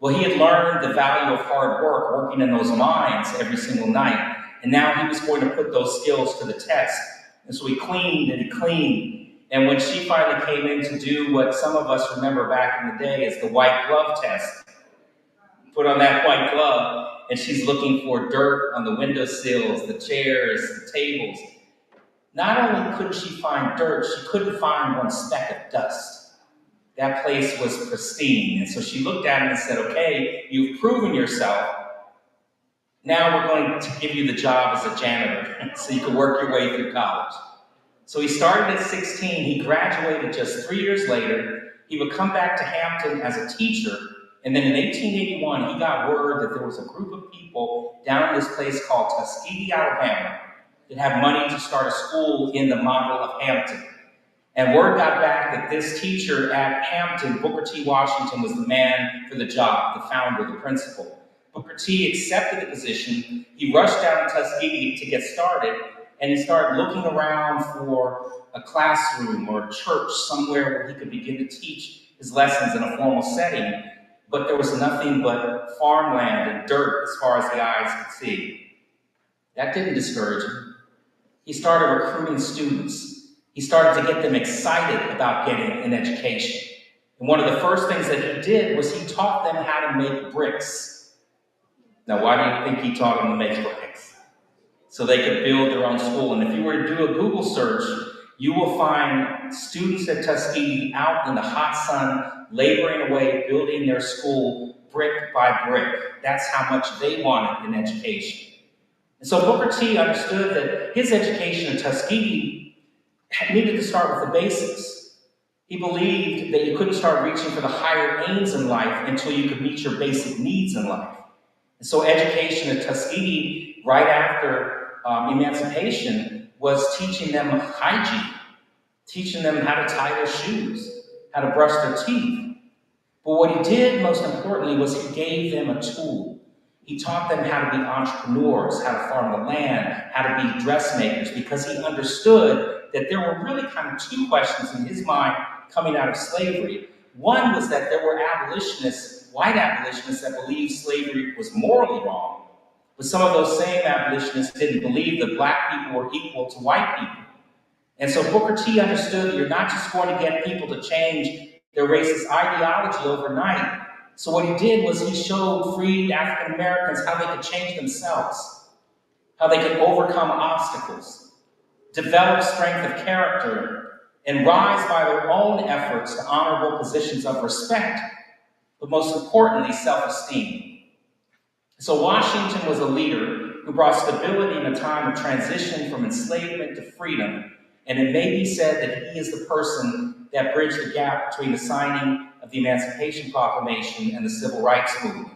Well, he had learned the value of hard work, working in those mines every single night, and now he was going to put those skills to the test. And so he cleaned and he cleaned. And when she finally came in to do what some of us remember back in the day as the white glove test, put on that white glove, and she's looking for dirt on the windowsills, the chairs, the tables. Not only couldn't she find dirt, she couldn't find one speck of dust. That place was pristine. And so she looked at him and said, "Okay, you've proven yourself. Now we're going to give you the job as a janitor so you can work your way through college. So he started at 16, he graduated just 3 years later. He would come back to Hampton as a teacher, and then in 1881, he got word that there was a group of people down in this place called Tuskegee, Alabama, that had money to start a school in the model of Hampton. And word got back that this teacher at Hampton, Booker T. Washington, was the man for the job, the founder, the principal. Booker T. accepted the position. He rushed down to Tuskegee to get started, and he started looking around for a classroom or a church somewhere where he could begin to teach his lessons in a formal setting. But there was nothing but farmland and dirt as far as the eyes could see. That didn't discourage him. He started recruiting students. He started to get them excited about getting an education. And one of the first things that he did was he taught them how to make bricks. Now, why do you think he taught them to make bricks? So they could build their own school. And if you were to do a Google search, you will find students at Tuskegee out in the hot sun, laboring away, building their school brick by brick. That's how much they wanted an education. And so Booker T understood that his education at Tuskegee needed to start with the basics. He believed that you couldn't start reaching for the higher aims in life until you could meet your basic needs in life. And so education at Tuskegee, right after emancipation, was teaching them hygiene, teaching them how to tie their shoes, how to brush their teeth. But what he did most importantly was he gave them a tool. He taught them how to be entrepreneurs, how to farm the land, how to be dressmakers, because he understood that there were really kind of two questions in his mind coming out of slavery. One was that there were abolitionists, white abolitionists, that believed slavery was morally wrong. But some of those same abolitionists didn't believe that black people were equal to white people. And so Booker T understood that you're not just going to get people to change their racist ideology overnight. So what he did was he showed free African Americans how they could change themselves, how they could overcome obstacles, develop strength of character, and rise by their own efforts to honorable positions of respect, but most importantly, self-esteem. So Washington was a leader who brought stability in a time of transition from enslavement to freedom, and it may be said that he is the person that bridged the gap between the signing of the Emancipation Proclamation and the Civil Rights Movement.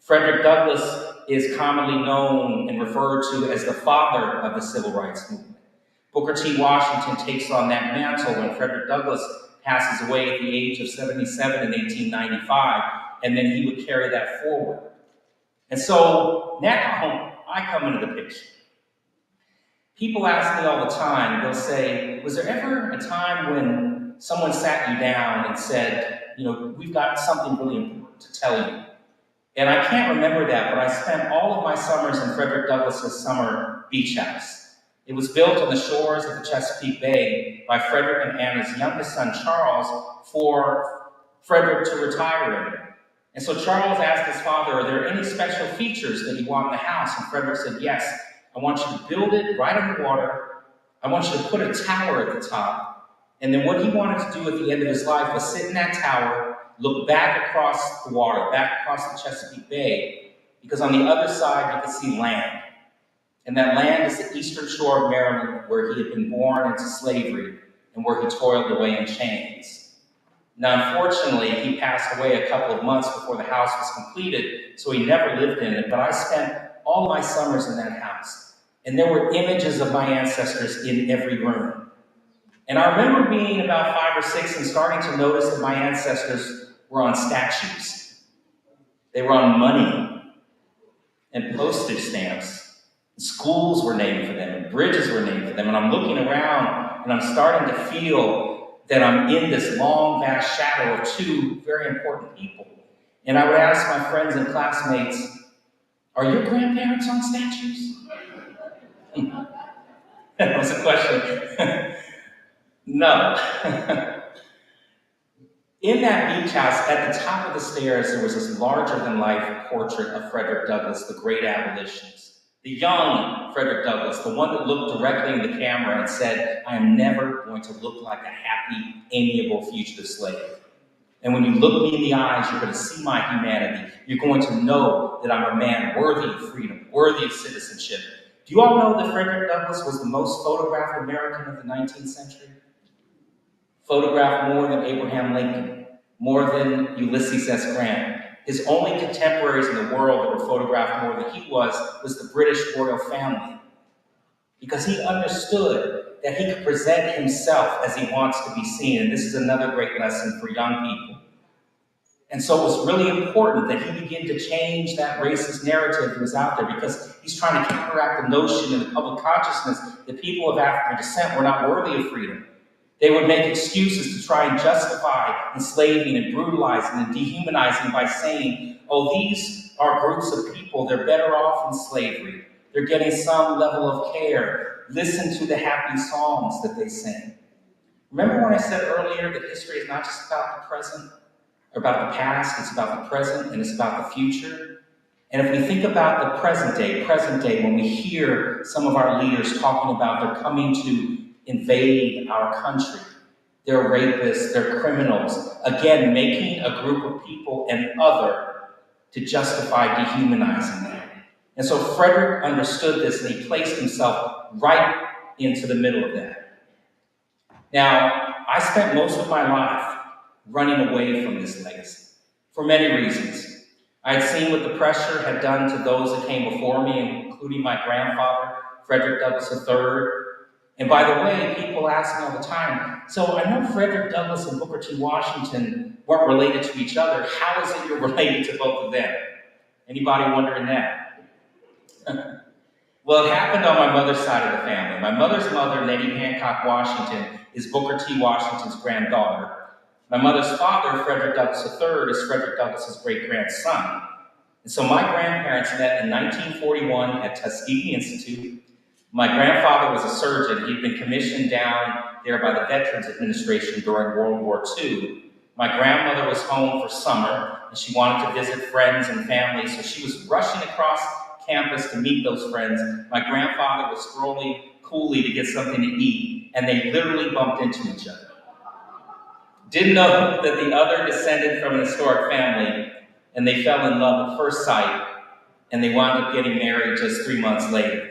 Frederick Douglass is commonly known and referred to as the father of the Civil Rights Movement. Booker T. Washington takes on that mantle when Frederick Douglass passes away at the age of 77 in 1895, and then he would carry that forward. And so now I come into the picture. People ask me all the time, they'll say, was there ever a time when someone sat you down and said, we've got something really important to tell you? And I can't remember that, but I spent all of my summers in Frederick Douglass's summer beach house. It was built on the shores of the Chesapeake Bay by Frederick and Anna's youngest son, Charles, for Frederick to retire in. And so Charles asked his father, are there any special features that you want in the house? And Frederick said, yes, I want you to build it right on the water. I want you to put a tower at the top. And then what he wanted to do at the end of his life was sit in that tower, look back across the water, back across the Chesapeake Bay, because on the other side you could see land. And that land is the eastern shore of Maryland, where he had been born into slavery and where he toiled away in chains. Now, unfortunately, he passed away a couple of months before the house was completed, so he never lived in it, but I spent all my summers in that house. And there were images of my ancestors in every room. And I remember being about 5 or 6 and starting to notice that my ancestors were on statues. They were on money and postage stamps. Schools were named for them and bridges were named for them. And I'm looking around and I'm starting to feel that I'm in this long, vast shadow of two very important people. And I would ask my friends and classmates, are your grandparents on statues? That was a question. No. In that beach house, at the top of the stairs, there was this larger-than-life portrait of Frederick Douglass, the great abolitionist. The young Frederick Douglass, the one that looked directly in the camera and said, I am never going to look like a happy, amiable fugitive slave. And when you look me in the eyes, you're going to see my humanity. You're going to know that I'm a man worthy of freedom, worthy of citizenship. Do you all know that Frederick Douglass was the most photographed American of the 19th century? Photographed more than Abraham Lincoln, more than Ulysses S. Grant. His only contemporaries in the world that were photographed more than he was the British royal family. Because he understood that he could present himself as he wants to be seen. And this is another great lesson for young people. And so it was really important that he begin to change that racist narrative that was out there, because he's trying to counteract the notion in the public consciousness that people of African descent were not worthy of freedom. They would make excuses to try and justify enslaving and brutalizing and dehumanizing by saying, oh, these are groups of people, they're better off in slavery. They're getting some level of care. Listen to the happy songs that they sing. Remember when I said earlier that history is not just about the present or about the past, it's about the present and it's about the future? And if we think about the present day, when we hear some of our leaders talking about they're coming to invade our country, they're rapists, they're criminals, again, making a group of people an other to justify dehumanizing them. And so Frederick understood this and he placed himself right into the middle of that. Now, I spent most of my life running away from this legacy for many reasons. I had seen what the pressure had done to those that came before me, including my grandfather, Frederick Douglass III. And by the way, people ask me all the time, so I know Frederick Douglass and Booker T. Washington weren't related to each other. How is it you're related to both of them? Anybody wondering that? Well, it happened on my mother's side of the family. My mother's mother, Nettie Hancock Washington, is Booker T. Washington's granddaughter. My mother's father, Frederick Douglass III, is Frederick Douglass's great-grandson. And so my grandparents met in 1941 at Tuskegee Institute. My grandfather was a surgeon. He'd been commissioned down there by the Veterans Administration during World War II. My grandmother was home for summer, and she wanted to visit friends and family, so she was rushing across campus to meet those friends. My grandfather was strolling coolly to get something to eat, and they literally bumped into each other. Didn't know that the other descended from an historic family, and they fell in love at first sight, and they wound up getting married just 3 months later.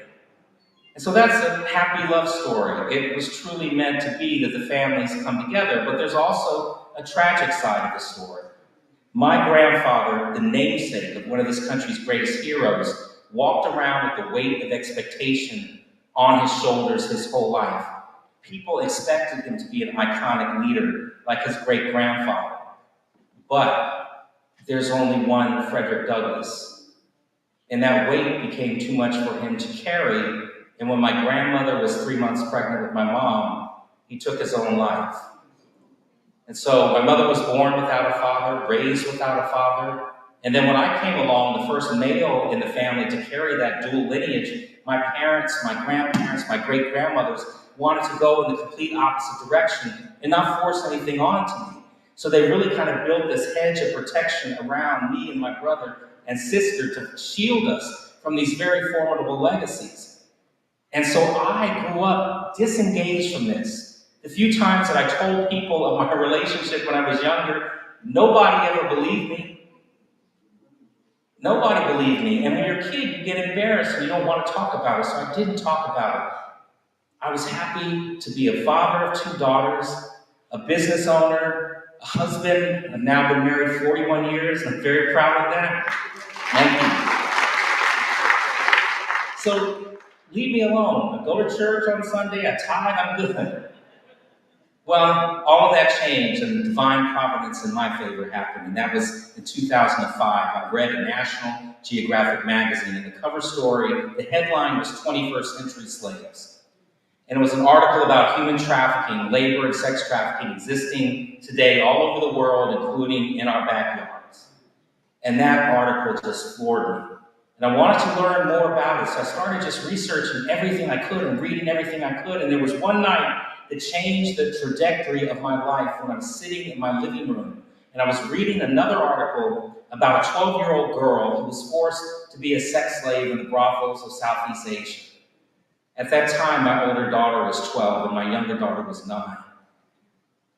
And so that's a happy love story. It was truly meant to be that the families come together, but there's also a tragic side of the story. My grandfather, the namesake of one of this country's greatest heroes, walked around with the weight of expectation on his shoulders his whole life. People expected him to be an iconic leader like his great-grandfather. But there's only one Frederick Douglass. And that weight became too much for him to carry. And when my grandmother was 3 months pregnant with my mom, he took his own life. And so my mother was born without a father, raised without a father. And then when I came along, the first male in the family to carry that dual lineage, my parents, my grandparents, my great-grandmothers wanted to go in the complete opposite direction and not force anything onto me. So they really kind of built this hedge of protection around me and my brother and sister to shield us from these very formidable legacies. And so I grew up disengaged from this. The few times that I told people of my relationship when I was younger, nobody ever believed me. Nobody believed me. And when you're a kid, you get embarrassed and you don't want to talk about it. So I didn't talk about it. I was happy to be a father of 2 daughters, a business owner, a husband. I've now been married 41 years, and I'm very proud of that. Thank you. So leave me alone. I go to church on Sunday, I tithe, I'm good. Well, all of that changed, and divine providence in my favor happened, and that was in 2005. I read a National Geographic magazine, and the cover story, the headline was 21st Century Slaves. And it was an article about human trafficking, labor and sex trafficking existing today all over the world, including in our backyards. And that article just floored me. And I wanted to learn more about it, so I started just researching everything I could and reading everything I could. And there was one night that changed the trajectory of my life when I was sitting in my living room. And I was reading another article about a 12-year-old girl who was forced to be a sex slave in the brothels of Southeast Asia. At that time, my older daughter was 12 and my younger daughter was 9.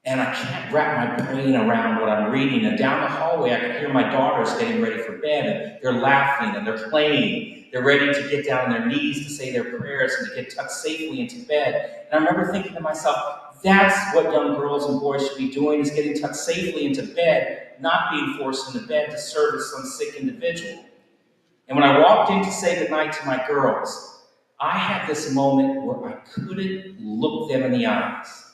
And I can't wrap my brain around what I'm reading. And down the hallway, I could hear my daughters getting ready for bed. And they're laughing and they're playing. They're ready to get down on their knees to say their prayers and to get tucked safely into bed. And I remember thinking to myself, that's what young girls and boys should be doing, is getting tucked safely into bed, not being forced into bed to service some sick individual. And when I walked in to say goodnight to my girls, I had this moment where I couldn't look them in the eyes.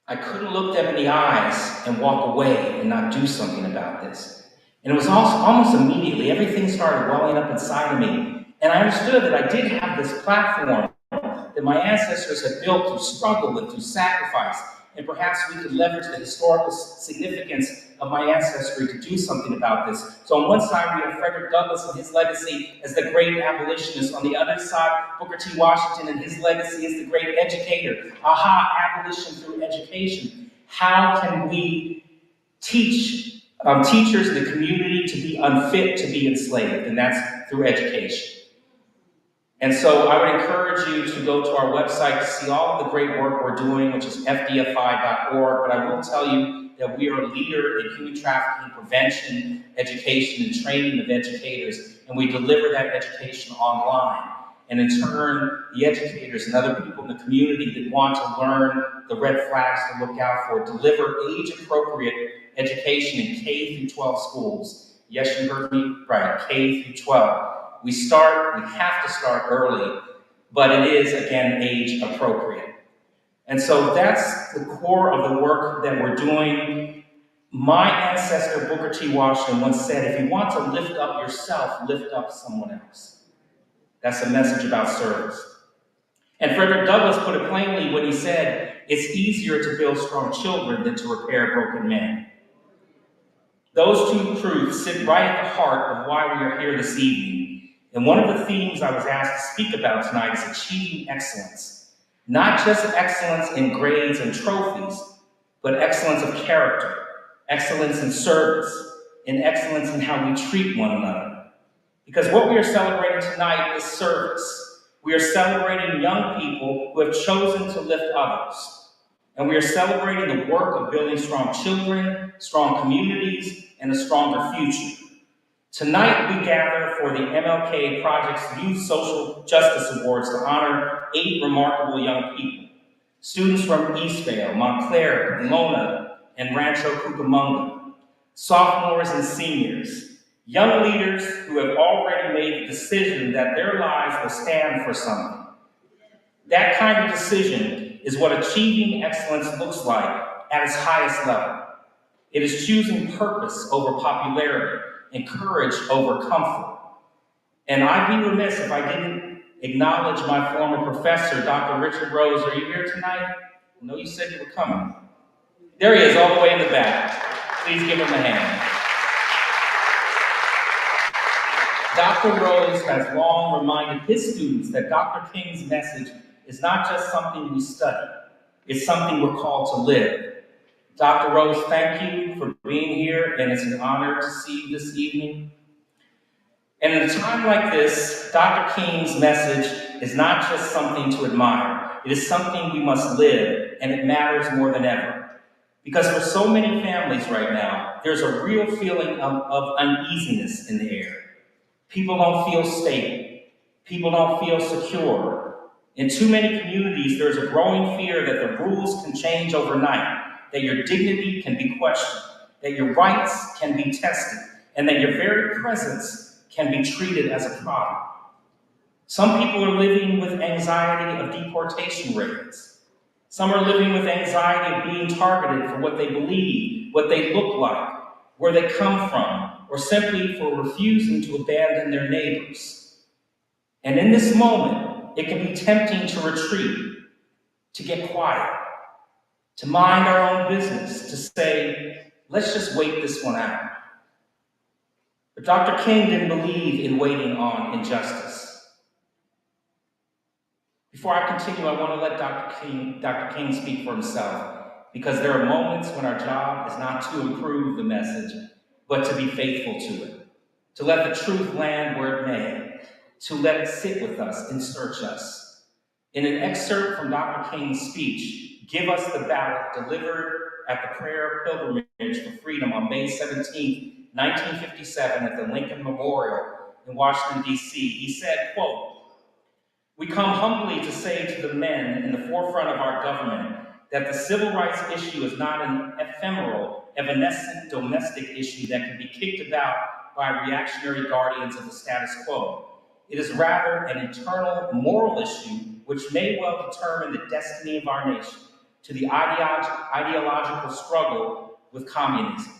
I couldn't look them in the eyes and walk away and not do something about this. And it was also almost immediately, everything started welling up inside of me. And I understood that I did have this platform that my ancestors had built through struggle and through sacrifice. And perhaps we could leverage the historical significance of my ancestry to do something about this. So on one side, we have Frederick Douglass and his legacy as the great abolitionist. On the other side, Booker T. Washington and his legacy as the great educator. Aha, abolition through education. How can we teach teachers in the community to be unfit to be enslaved? And that's through education. And so I would encourage you to go to our website to see all of the great work we're doing, which is fdfi.org. But I will tell you that we are a leader in human trafficking prevention, education, and training of educators, and we deliver that education online. And in turn, the educators and other people in the community that want to learn the red flags to look out for deliver age-appropriate education in K through 12 schools. Yes, you heard me right, K through 12. We have to start early, but it is, again, age appropriate. And so that's the core of the work that we're doing. My ancestor, Booker T. Washington, once said, if you want to lift up yourself, lift up someone else. That's a message about service. And Frederick Douglass put it plainly when he said, it's easier to build strong children than to repair broken men. Those two truths sit right at the heart of why we are here this evening. And one of the themes I was asked to speak about tonight is achieving excellence. Not just excellence in grades and trophies, but excellence of character, excellence in service, and excellence in how we treat one another. Because what we are celebrating tonight is service. We are celebrating young people who have chosen to lift others. And we are celebrating the work of building strong children, strong communities, and a stronger future. Tonight, we gather for the MLK Project's Youth Social Justice Awards to honor 8 remarkable young people. Students from Eastvale, Montclair, Pomona, and Rancho Cucamonga. Sophomores and seniors. Young leaders who have already made the decision that their lives will stand for something. That kind of decision is what achieving excellence looks like at its highest level. It is choosing purpose over popularity and courage over comfort. And I'd be remiss if I didn't acknowledge my former professor, Dr. Richard Rose. Are you here tonight? I know you said you were coming. There he is, all the way in the back. Please give him a hand. Dr. Rose has long reminded his students that Dr. King's message is not just something we study, it's something we're called to live. Dr. Rose, thank you for being here, and it's an honor to see you this evening. And in a time like this, Dr. King's message is not just something to admire. It is something we must live, and it matters more than ever. Because for so many families right now, there's a real feeling of uneasiness in the air. People don't feel stable. People don't feel secure. In too many communities, there's a growing fear that the rules can change overnight, that your dignity can be questioned, that your rights can be tested, and that your very presence can be treated as a product. Some people are living with anxiety of deportation raids. Some are living with anxiety of being targeted for what they believe, what they look like, where they come from, or simply for refusing to abandon their neighbors. And in this moment, it can be tempting to retreat, to get quiet, to mind our own business, to say, let's just wait this one out. But Dr. King didn't believe in waiting on injustice. Before I continue, I want to let Dr. King speak for himself, because there are moments when our job is not to improve the message, but to be faithful to it, to let the truth land where it may, to let it sit with us and search us. In an excerpt from Dr. King's speech, Give Us the Ballot, delivered at the Prayer Pilgrimage for Freedom on May 17, 1957 at the Lincoln Memorial in Washington, D.C. He said, quote, "We come humbly to say to the men in the forefront of our government that the civil rights issue is not an ephemeral, evanescent domestic issue that can be kicked about by reactionary guardians of the status quo. It is rather an eternal moral issue which may well determine the destiny of our nation to the ideological struggle with communism.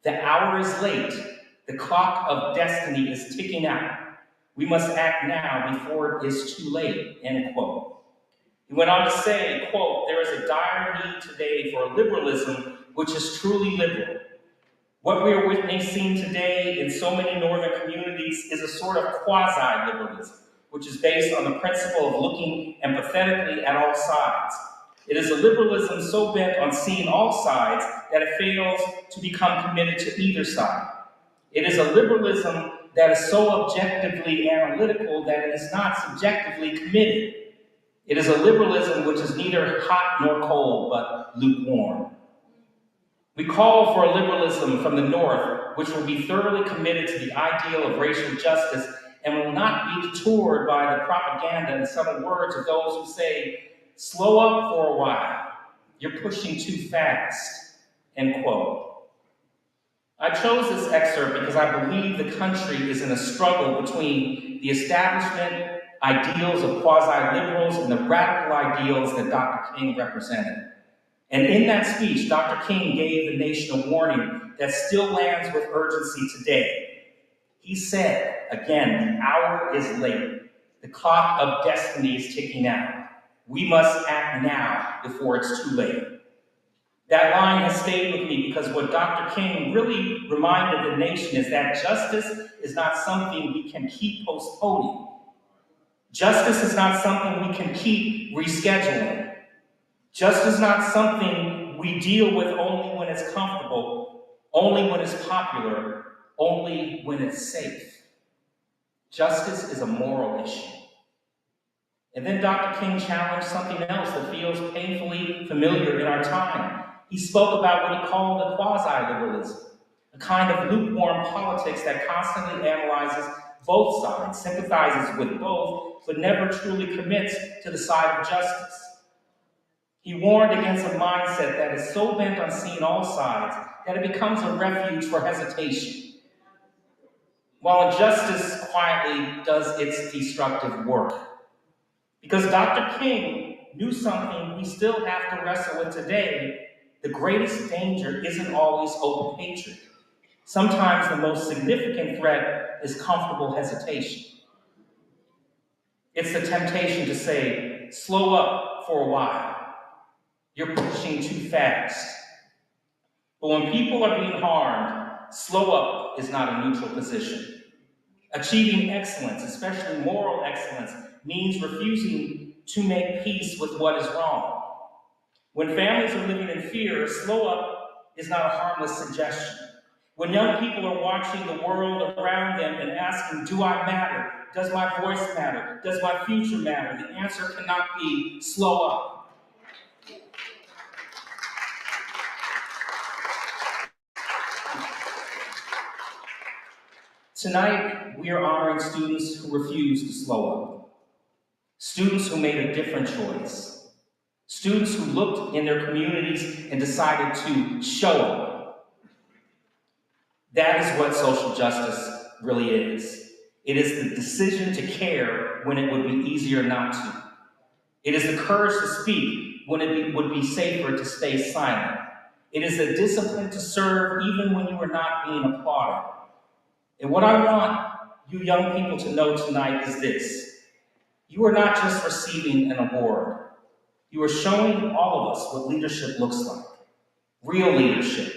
The hour is late. The clock of destiny is ticking out. We must act now before it is too late," end quote. He went on to say, quote, "There is a dire need today for a liberalism which is truly liberal. What we are witnessing today in so many northern communities is a sort of quasi-liberalism, which is based on the principle of looking empathetically at all sides. It is a liberalism so bent on seeing all sides that it fails to become committed to either side. It is a liberalism that is so objectively analytical that it is not subjectively committed. It is a liberalism which is neither hot nor cold, but lukewarm. We call for a liberalism from the North which will be thoroughly committed to the ideal of racial justice and will not be detoured by the propaganda and subtle words of those who say, 'Slow up for a while, you're pushing too fast,' end quote. I chose this excerpt because I believe the country is in a struggle between the establishment ideals of quasi-liberals and the radical ideals that Dr. King represented. And in that speech, Dr. King gave the nation a warning that still lands with urgency today. He said, again, the hour is late. The clock of destiny is ticking out. We must act now before it's too late. That line has stayed with me because what Dr. King really reminded the nation is that justice is not something we can keep postponing. Justice is not something we can keep rescheduling. Justice is not something we deal with only when it's comfortable, only when it's popular, only when it's safe. Justice is a moral issue. And then Dr. King challenged something else that feels painfully familiar in our time. He spoke about what he called a quasi-liberalism, a kind of lukewarm politics that constantly analyzes both sides, sympathizes with both, but never truly commits to the side of justice. He warned against a mindset that is so bent on seeing all sides that it becomes a refuge for hesitation, while injustice quietly does its destructive work. Because Dr. King knew something we still have to wrestle with today. The greatest danger isn't always open hatred. Sometimes the most significant threat is comfortable hesitation. It's the temptation to say, slow up for a while. You're pushing too fast. But when people are being harmed, slow up is not a neutral position. Achieving excellence, especially moral excellence, means refusing to make peace with what is wrong. When families are living in fear, slow up is not a harmless suggestion. When young people are watching the world around them and asking, do I matter? Does my voice matter? Does my future matter? The answer cannot be slow up. Tonight, we are honoring students who refuse to slow up. Students who made a different choice. Students who looked in their communities and decided to show up. That is what social justice really is. It is the decision to care when it would be easier not to. It is the courage to speak when it would be safer to stay silent. It is the discipline to serve even when you are not being applauded. And what I want you young people to know tonight is this. You are not just receiving an award. You are showing all of us what leadership looks like. Real leadership,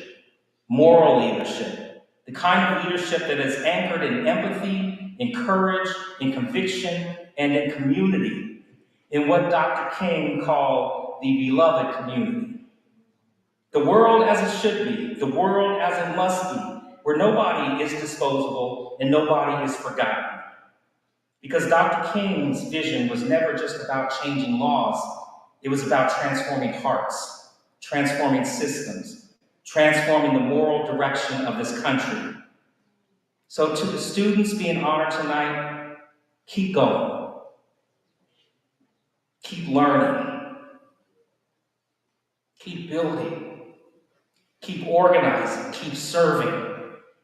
moral leadership, the kind of leadership that is anchored in empathy, in courage, in conviction, and in community, in what Dr. King called the beloved community. The world as it should be, the world as it must be, where nobody is disposable and nobody is forgotten. Because Dr. King's vision was never just about changing laws, It was about transforming hearts, transforming systems, transforming the moral direction of this country. So to the students being honored tonight, keep going, keep learning, keep building, keep organizing, keep serving.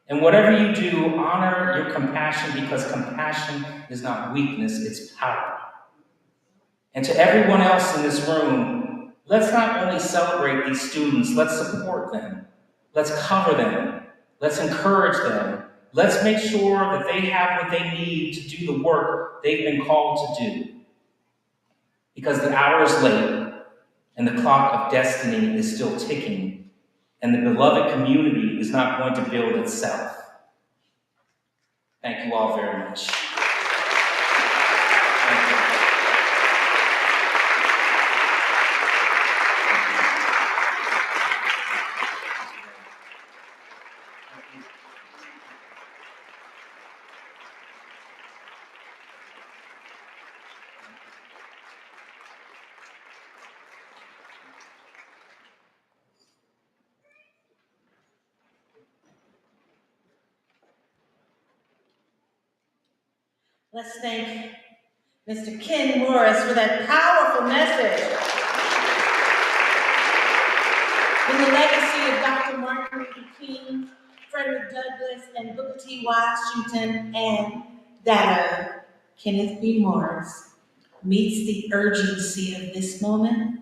And whatever you do, honor your compassion, because compassion is not weakness, it's power. And to everyone else in this room, let's not only celebrate these students, let's support them. Let's cover them. Let's encourage them. Let's make sure that they have what they need to do the work they've been called to do. Because the hour is late, and the clock of destiny is still ticking, and the beloved community is not going to build itself. Thank you all very much. Thank you. Let's thank Mr. Ken Morris for that powerful message. In the legacy of Dr. Martin Luther King, Frederick Douglass, and Booker T. Washington, and that of Kenneth B. Morris meets the urgency of this moment,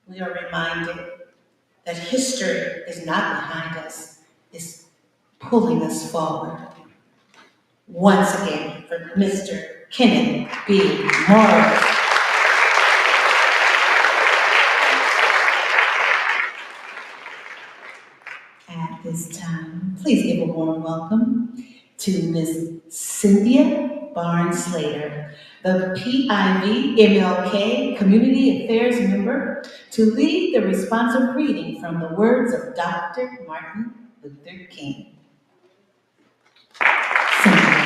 we are reminded that history is not behind us, it's pulling us forward. Once again, for Mr. Kenneth B. Morris. At this time, please give a warm welcome to Ms. Cynthia Barnes-Slater, the PIV MLK Community Affairs Member, to lead the responsive reading from the words of Dr. Martin Luther King. Cynthia.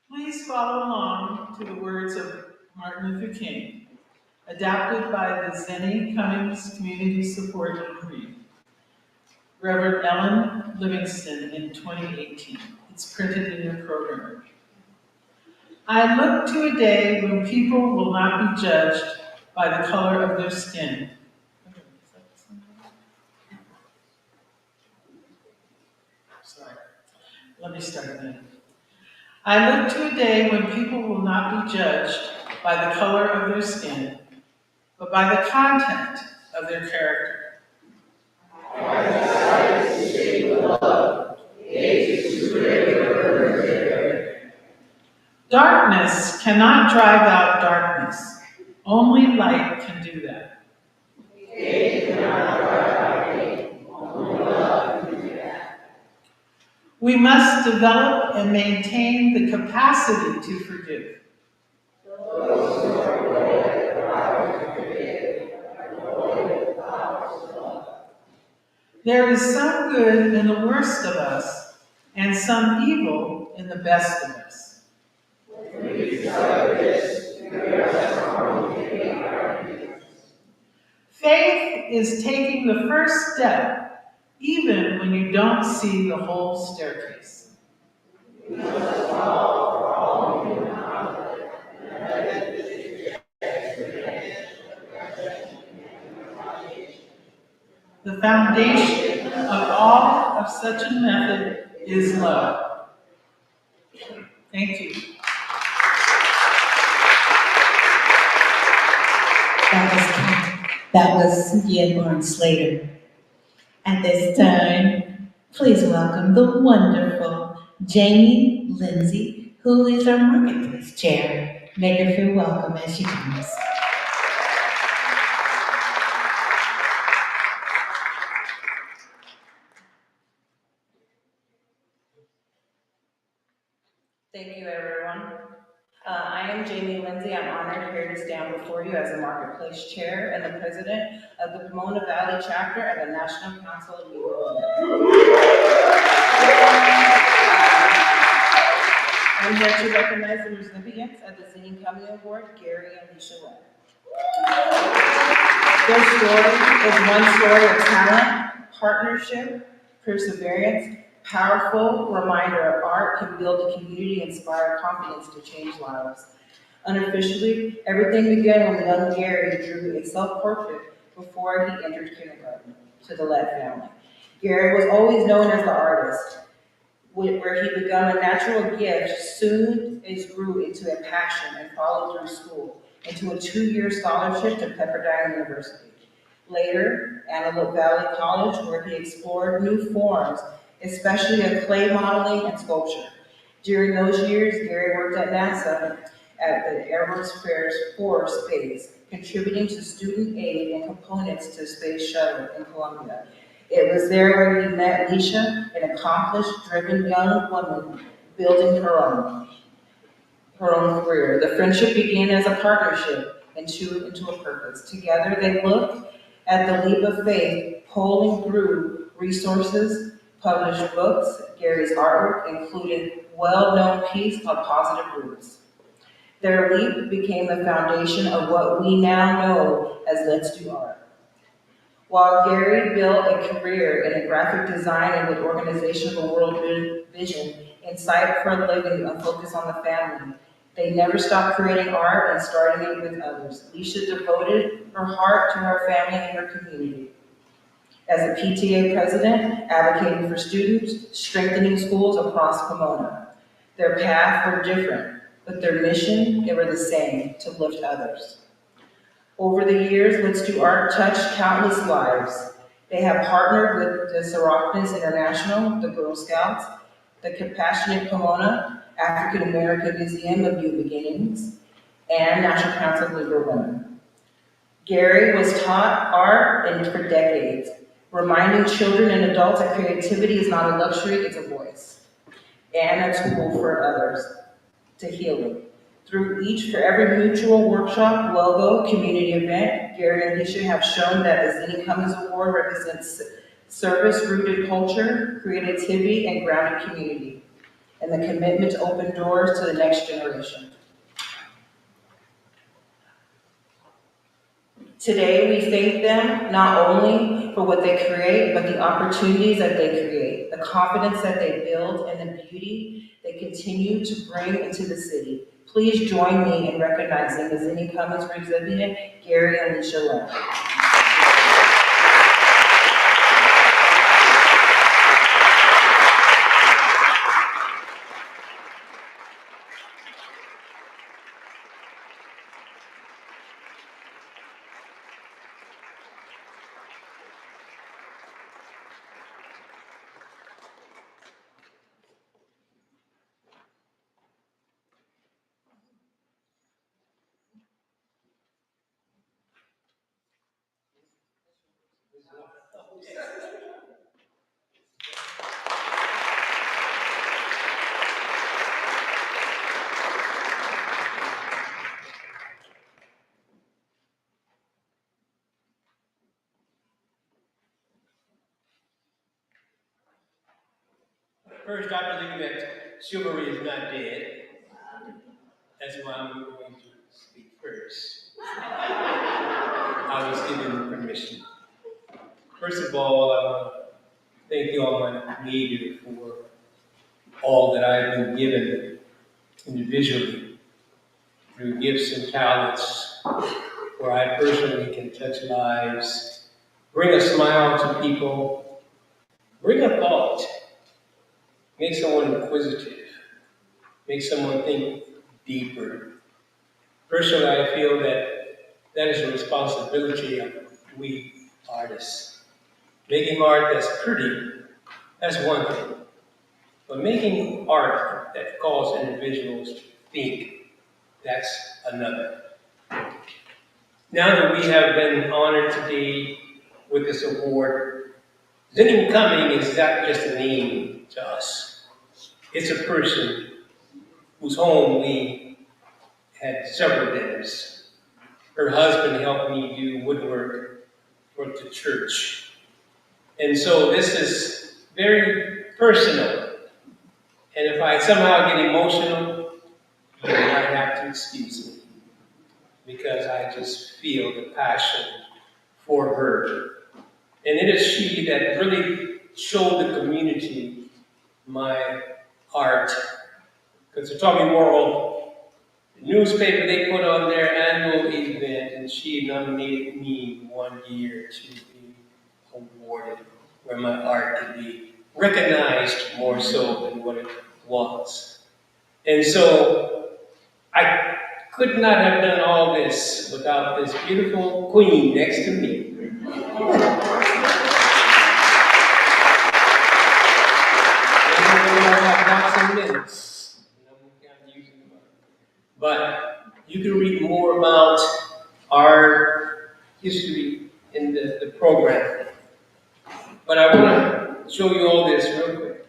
Please follow along to the words of Martin Luther King, adapted by the Zennie Cummings Community Support and Read. Reverend Ellen Livingston in 2018. It's printed in your program. I look to a day when people will not be judged by the color of their skin. Sorry, let me start again. I look to a day when people will not be judged by the color of their skin, but by the content of their character. Darkness cannot drive out darkness. Only light can do that. We must develop and maintain the capacity to forgive. There is some good in the worst of us, and some evil in the best of us. Faith is taking the first step, even when you don't see the whole staircase. The foundation of all of such a method is love. Thank you. That was Cynthia Barnes-Slater. At this time, please welcome the wonderful Jamie Lindsay, who is our Marketplace Chair. Make her feel welcome as she comes. Thank you, everyone. I am Jamie Lindsay. I'm honored here to stand before you as the Marketplace Chair and the President of the Pomona Valley Chapter of the National Council of Legal I'm here to recognize the recipients of the Zennie Cummings Award, Gary and Alicia Webb. Their story is one story of talent, partnership, perseverance, powerful reminder of art can build a community, inspire confidence to change lives. Unofficially, everything began when young Gary drew a self-portrait before he entered kindergarten to the Lett family. Gary was always known as the artist, where he began a natural gift, soon it grew into a passion and followed through school, into a 2-year scholarship to Pepperdine University. Later, Antelope Valley College, where he explored new forms, especially of clay modeling and sculpture. During those years, Gary worked at NASA at the Air Force Base, contributing to student aid and components to Space Shuttle in Columbia. It was there where he met Alicia, an accomplished, driven young woman building her own career. The friendship began as a partnership and into a purpose. Together they looked at the leap of faith, polling through resources, published books. Gary's artwork included well-known piece called Positive Roots. Their leap became the foundation of what we now know as Let's Do Art. While Gary built a career in graphic design and with organizational world vision, insight for a living, a focus on the family, they never stopped creating art and starting it with others. Alicia devoted her heart to her family and her community. As a PTA president, advocating for students, strengthening schools across Pomona. Their paths were different, but their mission, they were the same, to lift others. Over the years, Let's Do Art touched countless lives. They have partnered with the Seroquins International, the Girl Scouts, the Compassionate Pomona, African American Museum of New Beginnings, and National Council of Legal Women. Gary was taught art for decades, reminding children and adults that creativity is not a luxury, it's a voice, and a tool for others to healing. For every mutual workshop, logo, community event, Gary and Alicia have shown that the Zennie Cummings Award represents service-rooted culture, creativity, and grounded community, and the commitment to open doors to the next generation. Today, we thank them not only for what they create, but the opportunities that they create, the confidence that they build, and the beauty they continue to bring into the city. Please join me in recognizing the Zennie Cummings recipient, Gary and Alicia Webb. First, I believe that chivalry is not dead. That's why I'm going to speak first. I was given permission. First of all, I want to thank you all, my Creator, for all that I've been given individually through gifts and talents, where I personally can touch lives, bring a smile to people, bring a thought, make someone inquisitive, make someone think deeper. Personally, I feel that that is a responsibility of we artists. Making art that's pretty, that's one thing. But making art that calls individuals to think, that's another. Now that we have been honored today with this award, Zennie Cummings is not just a name to us. It's a person whose home we had several dinners. her husband helped me do woodwork for the church. And so this is very personal. And if I somehow get emotional, you might have to excuse me, because I just feel the passion for her. And it is she that really showed the community my art. Because they're talking more on the newspaper, they put on their annual event, and she nominated me one year to be awarded, where my art could be recognized more so than what it was. And so I could not have done all this without this beautiful queen next to me. Minutes. But you can read more about our history in the program. But I want to show you all this real quick.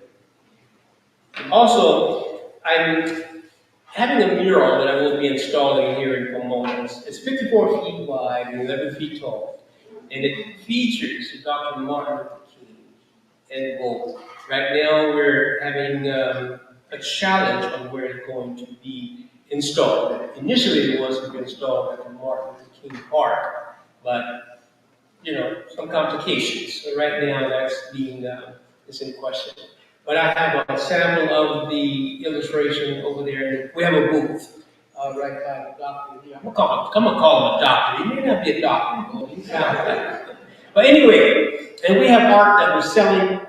Also, I'm having a mural that I will be installing here in Pomona. It's 54 feet wide and 11 feet tall. And it features Dr. Martin Luther King and Gold. Right now we're having a challenge on where it's going to be installed. Initially it was to be installed at the Martin Luther King Park, but some complications. So right now that's being is in question. But I have a sample of the illustration over there. We have a booth right by the doctor here. I'm gonna call him a doctor. He may not be a doctor, but anyway, and we have art that we're selling.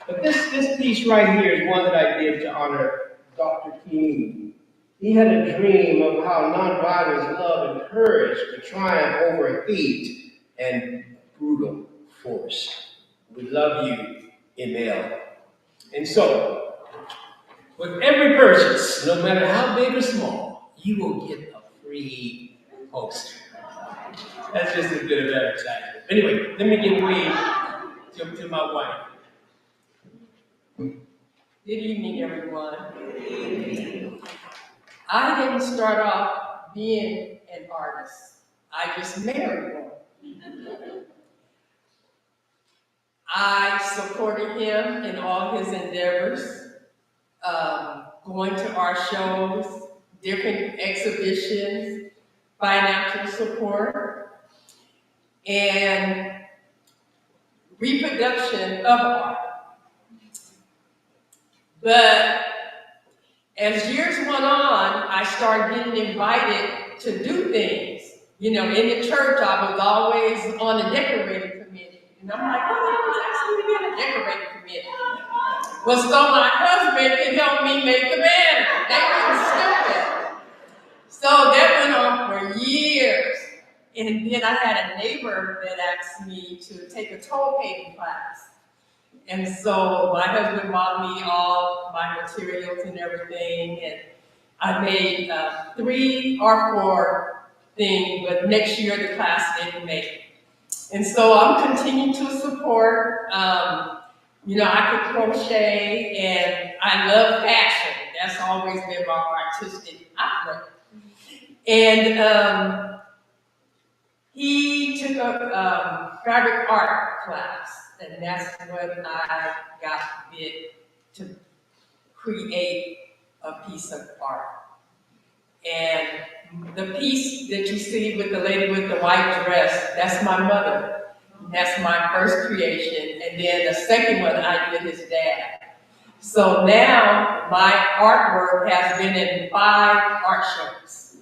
But this piece right here is one that I did to honor Dr. King. He had a dream of how nonviolence, love, and courage could triumph over hate and brutal force. We love you, ML. And so, with every purchase, no matter how big or small, you will get a free poster. That's just a bit of advertising. Anyway, let me give way to my wife. Good evening, everyone. I didn't start off being an artist. I just married one. I supported him in all his endeavors, going to our shows, different exhibitions, financial support, and reproduction of art. But as years went on, I started getting invited to do things. In the church, I was always on the decorating committee. And I'm like, who asked me to be on the decorating committee? Well, so my husband could help me make the banner. They were stupid. So that went on for years. And then I had a neighbor that asked me to take a toll painting class. And so my husband bought me all my materials and everything, and I made 3 or 4 things, but next year the class didn't make it. And so I'm continuing to support. I could crochet, and I love fashion. That's always been my artistic outlet. And he took a fabric art class, and that's when I got bit to create a piece of art. And the piece that you see with the lady with the white dress, that's my mother. That's my first creation. And then the second one I did his dad. So now my artwork has been in 5 art shows.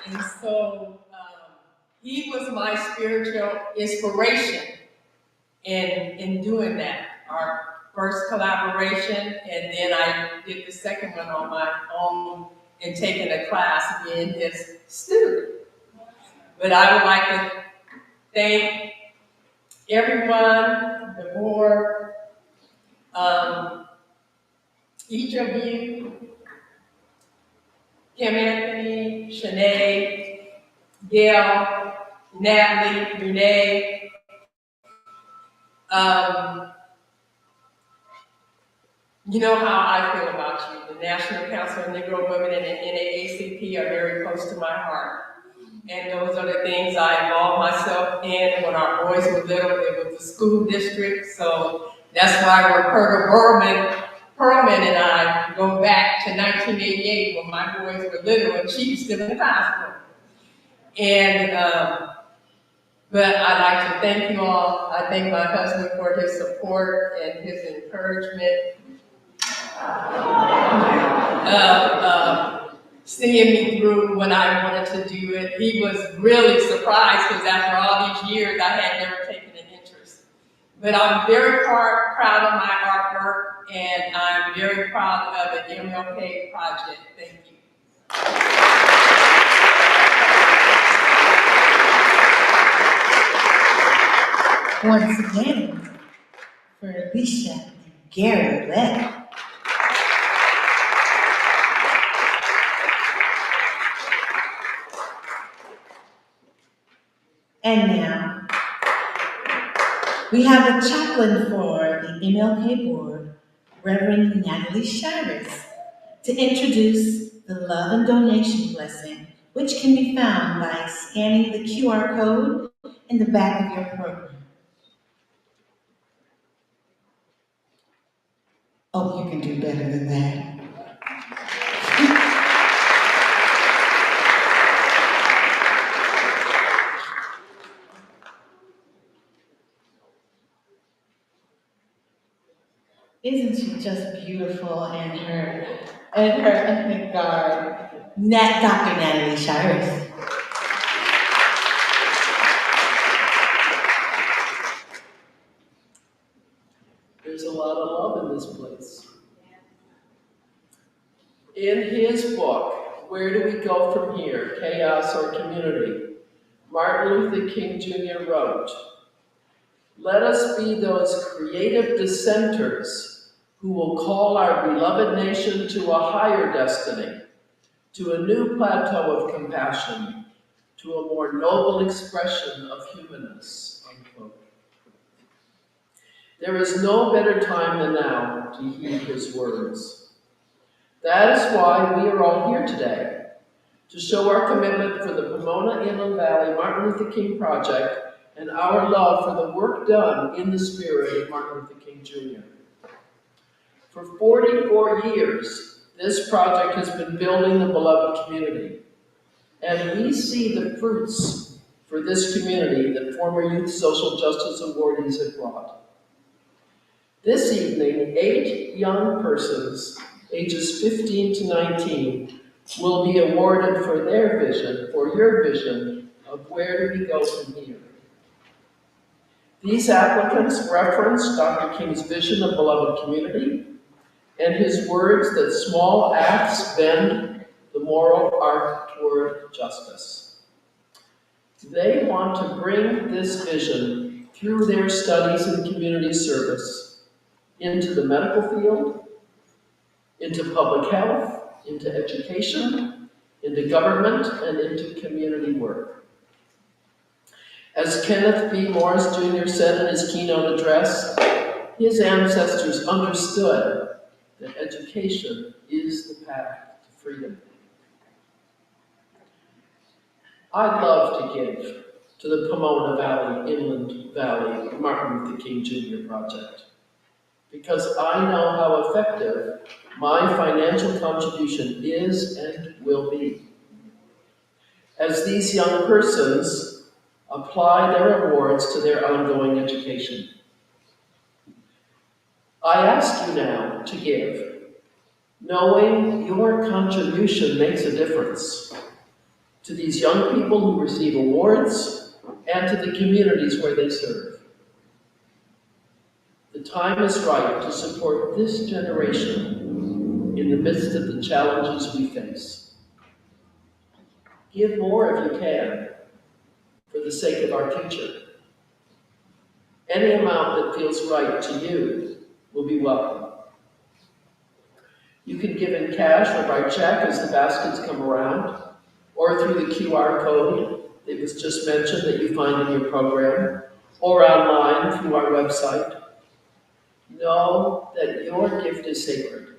And so he was my spiritual inspiration in doing that. Our first collaboration, and then I did the second one on my own and taking a class being his student. But I would like to thank everyone, the board, each of you, Kim Anthony, Shanae, Gail, Natalie, Renee, You know how I feel about you. The National Council of Negro Women and the NAACP are very close to my heart. And those are the things I involved myself in when our boys were little. It was the school district, so that's why Perlman and I go back to 1988 when my boys were little and she was still in high school. And but I'd like to thank you all. I thank my husband for his support and his encouragement. Seeing me through when I wanted to do it. He was really surprised because after all these years, I had never taken an interest. But I'm very proud of my artwork, and I'm very proud of the MLK project. Thank you. Once again, for Alicia and Gary Webb. And now, we have a chaplain for the MLK board, Reverend Natalie Shires, to introduce the love and donation blessing, which can be found by scanning the QR code in the back of your program. Oh, you can do better than that. Isn't she just beautiful and her ethnic garb? Dr. Natalie Shires. There's a lot of love in this place. In his book, Where Do We Go From Here? Chaos or Community? Martin Luther King Jr. wrote, "Let us be those creative dissenters who will call our beloved nation to a higher destiny, to a new plateau of compassion, to a more noble expression of humanness." Unquote. There is no better time than now to heed his words. That is why we are all here today, to show our commitment for the Pomona Inland Valley Martin Luther King Project and our love for the work done in the spirit of Martin Luther King Jr. For 44 years, this project has been building the beloved community, and we see the fruits for this community that former Youth Social Justice Awardees have brought. This evening, 8 young persons, ages 15 to 19, will be awarded for their vision, for your vision, of where do we go from here. These applicants reference Dr. King's vision of beloved community and his words that small acts bend the moral arc toward justice. They want to bring this vision through their studies in community service into the medical field, into public health, into education, into government, and into community work. As Kenneth B. Morris Jr. said in his keynote address, his ancestors understood that education is the path to freedom. I'd love to give to the Pomona Valley, Inland Valley, Martin Luther King Jr. project, because I know how effective my financial contribution is and will be. As these young persons apply their awards to their ongoing education. I ask you now to give, knowing your contribution makes a difference to these young people who receive awards and to the communities where they serve. The time is right to support this generation in the midst of the challenges we face. Give more if you can, for the sake of our future. Any amount that feels right to you will be welcome. You can give in cash or by check as the baskets come around, or through the QR code that was just mentioned that you find in your program, or online through our website. Know that your gift is sacred,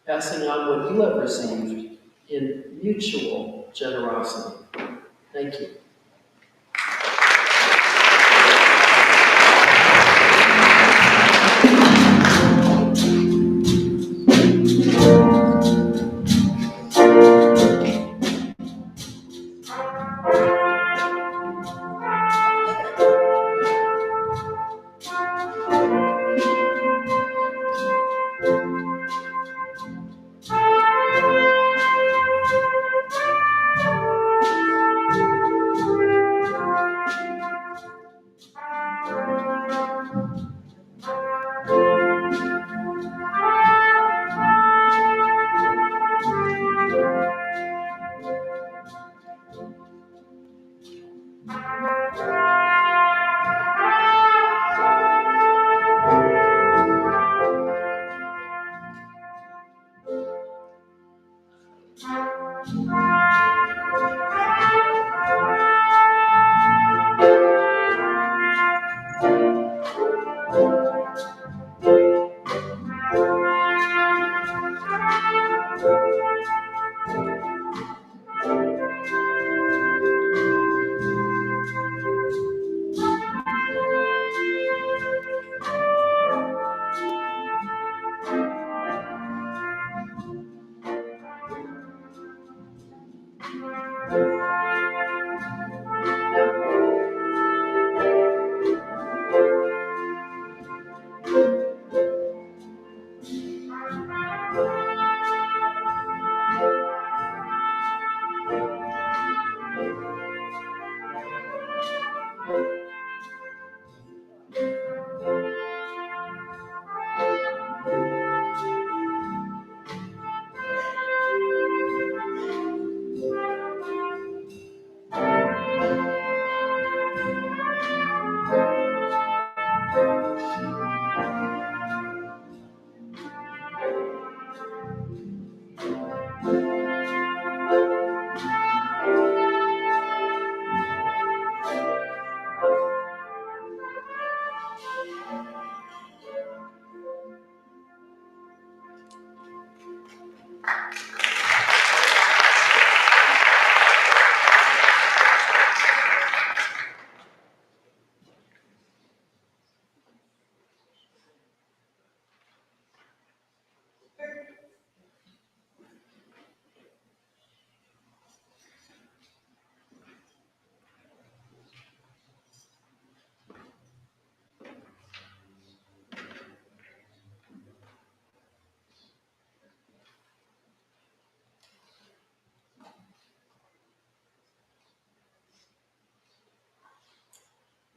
passing on what you have received in mutual generosity. Thank you.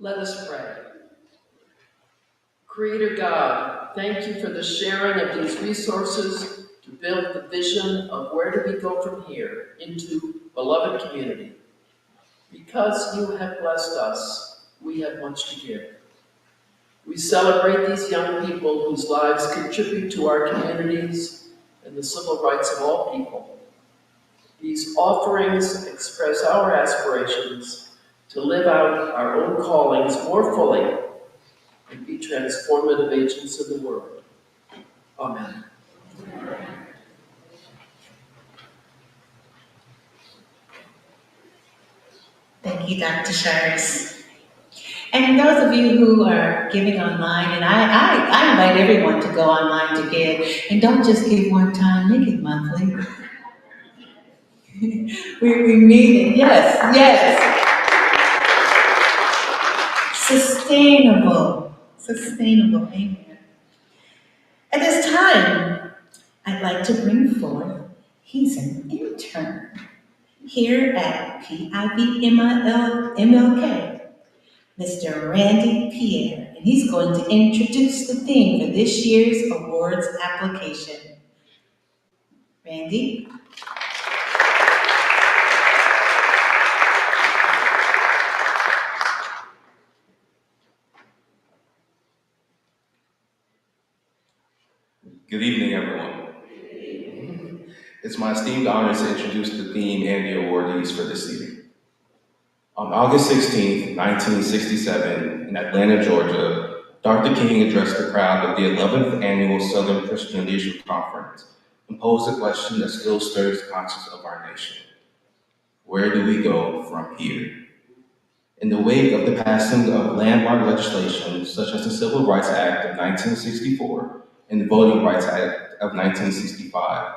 Let us pray. Creator God, thank you for the sharing of these resources to build the vision of where do we go from here into beloved community. Because you have blessed us, we have much to give. We celebrate these young people whose lives contribute to our communities and the civil rights of all people. These offerings express our aspirations to live out our own callings more fully and be transformative agents in the world. Amen. Thank you, Dr. Sharks. And those of you who are giving online, and I invite everyone to go online to give, and don't just give one time, make it monthly. we need it, yes. Sustainable, amen. At this time, I'd like to bring forth, he's an intern here at MLK, Mr. Randy Pierre, and he's going to introduce the theme for this year's awards application. Randy? Good evening, everyone. It's my esteemed honor to introduce the theme and the awardees for this evening. On August 16th, 1967, in Atlanta, Georgia, Dr. King addressed the crowd at the 11th Annual Southern Christian Leadership Conference and posed a question that still stirs the conscience of our nation. Where do we go from here? In the wake of the passing of landmark legislation such as the Civil Rights Act of 1964 and the Voting Rights Act of 1965,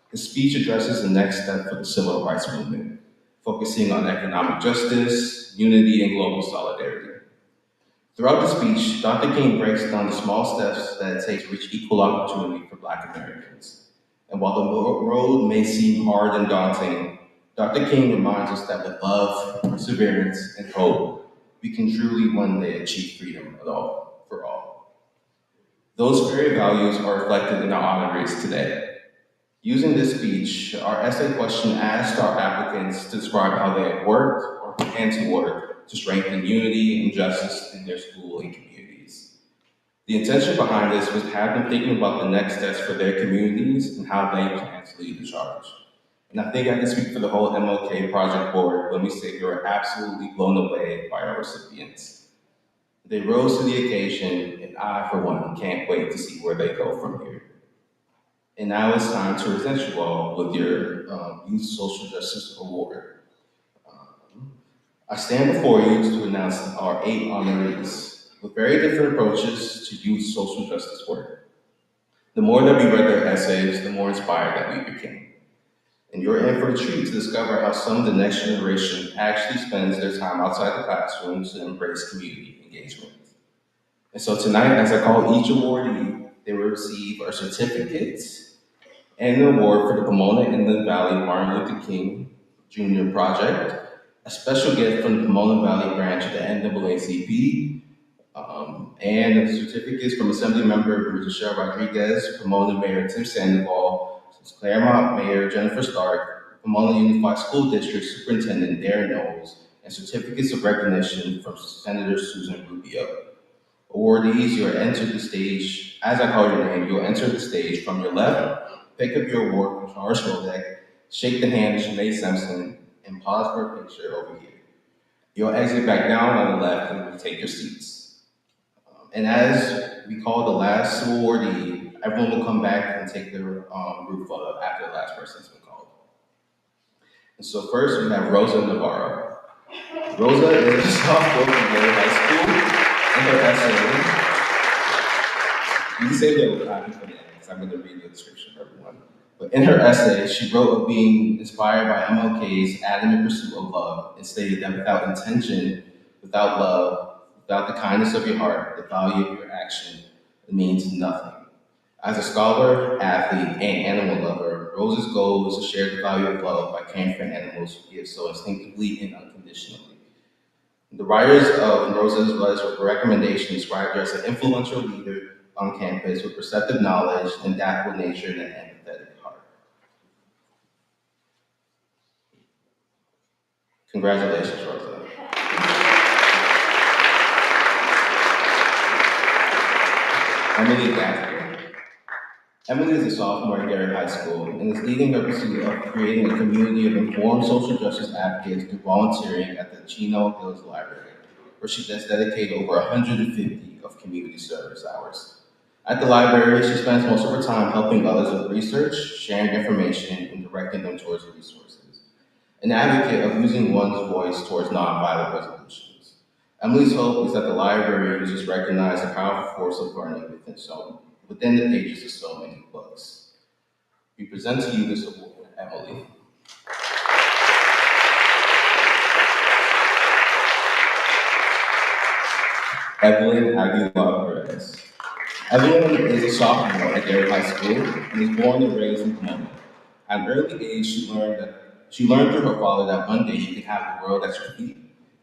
the speech addresses the next step for the civil rights movement, focusing on economic justice, unity, and global solidarity. Throughout the speech, Dr. King breaks down the small steps that it takes to reach equal opportunity for Black Americans. And while the road may seem hard and daunting, Dr. King reminds us that with love, perseverance, and hope, we can truly one day achieve freedom for all. Those very values are reflected in our honorees today. Using this speech, our essay question asked our applicants to describe how they have worked or plan to work to strengthen unity and justice in their school and communities. The intention behind this was to have them thinking about the next steps for their communities and how they plan to lead the charge. And I think I can speak for the whole MLK Project Board when we say we were absolutely blown away by our recipients. They rose to the occasion, and I, for one, can't wait to see where they go from here. And now it's time to present you all with your Youth Social Justice Award. I stand before you to announce our 8 honorees with very different approaches to youth social justice work. The more that we read their essays, the more inspired that we became. And you're in for a treat to discover how some of the next generation actually spends their time outside the classroom to embrace community engagement. And so tonight, as I call each awardee, they will receive a certificate and an award for the Pomona Inland Valley Martin Luther King Jr. Project, a special gift from the Pomona Valley branch of the NAACP, and certificates from Assembly Member Michelle Rodriguez, Pomona Mayor Tim Sandoval, Claremont Mayor Jennifer Stark, Pomona Unified School District Superintendent Darren Knowles, and certificates of recognition from Senator Susan Rubio. Awardees, you are entered the stage. As I call your name, you'll enter the stage from your left. Pick up your award from Charles Schrodeck, shake the hand of Sinead Simpson, and pause for a picture over here. You'll exit back down on the left and take your seats. And as we call the last awardee, everyone will come back and take their group photo after the last person's been called. And so first we have Rosa Navarro. Rosa is a sophomore from Yale High School, and her essay. You can say that I'm for the end, because I'm going to read the description for everyone. But in her essay, she wrote of being inspired by MLK's adamant pursuit of love and stated that without intention, without love, without the kindness of your heart, the value of your action, it means nothing. As a scholar, athlete, and animal lover, Rosa's goal was to share the value of love by caring for animals who give so instinctively and unconditionally. The writers of Rosa's letters of recommendation described her as an influential leader on campus with perceptive knowledge, adaptable nature, and an empathetic heart. Congratulations, Rosa. Emily Gaffney. Emily is a sophomore at Garrett High School and is leading her pursuit of creating a community of informed social justice advocates through volunteering at the Chino Hills Library, where she has dedicated over 150 of community service hours. At the library, she spends most of her time helping others with research, sharing information, and directing them towards resources. An advocate of using one's voice towards nonviolent resolutions. Emily's hope is that the library users recognize the powerful force of learning within the pages of so many books. We present to you this award, Emily. Evelyn Aguilar Perez. Evelyn is a sophomore at Garrett High School and is born and raised in Pomona. At an early age, she learned through her father that one day you can have the world at your feet,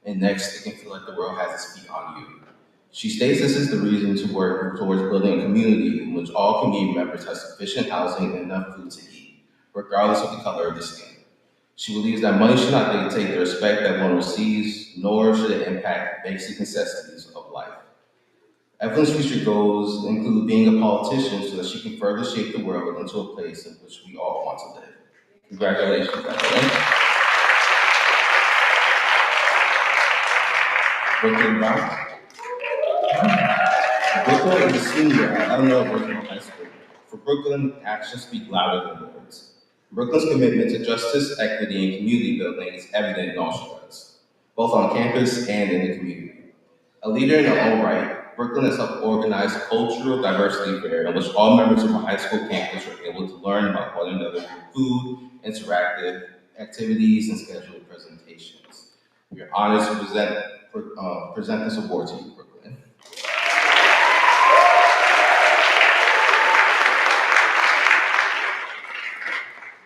and next it can feel like the world has its feet on you. She states this is the reason to work towards building a community in which all community members have sufficient housing and enough food to eat, regardless of the color of their skin. She believes that money should not dictate the respect that one receives, nor should it impact basic necessities of life. Evelyn's future goals include being a politician so that she can further shape the world into a place in which we all want to live. Congratulations, Evelyn. Brooklyn Brown. Brooklyn is a senior at Eleanor Roosevelt High School. For Brooklyn, actions speak louder than words. Brooklyn's commitment to justice, equity, and community building is evident in all she does, both on campus and in the community. A leader in her own right, Brooklyn has helped organize a cultural diversity fair in which all members of her high school campus were able to learn about one another through food, interactive activities, and scheduled presentations. We are honored to present this award to you, Brooklyn.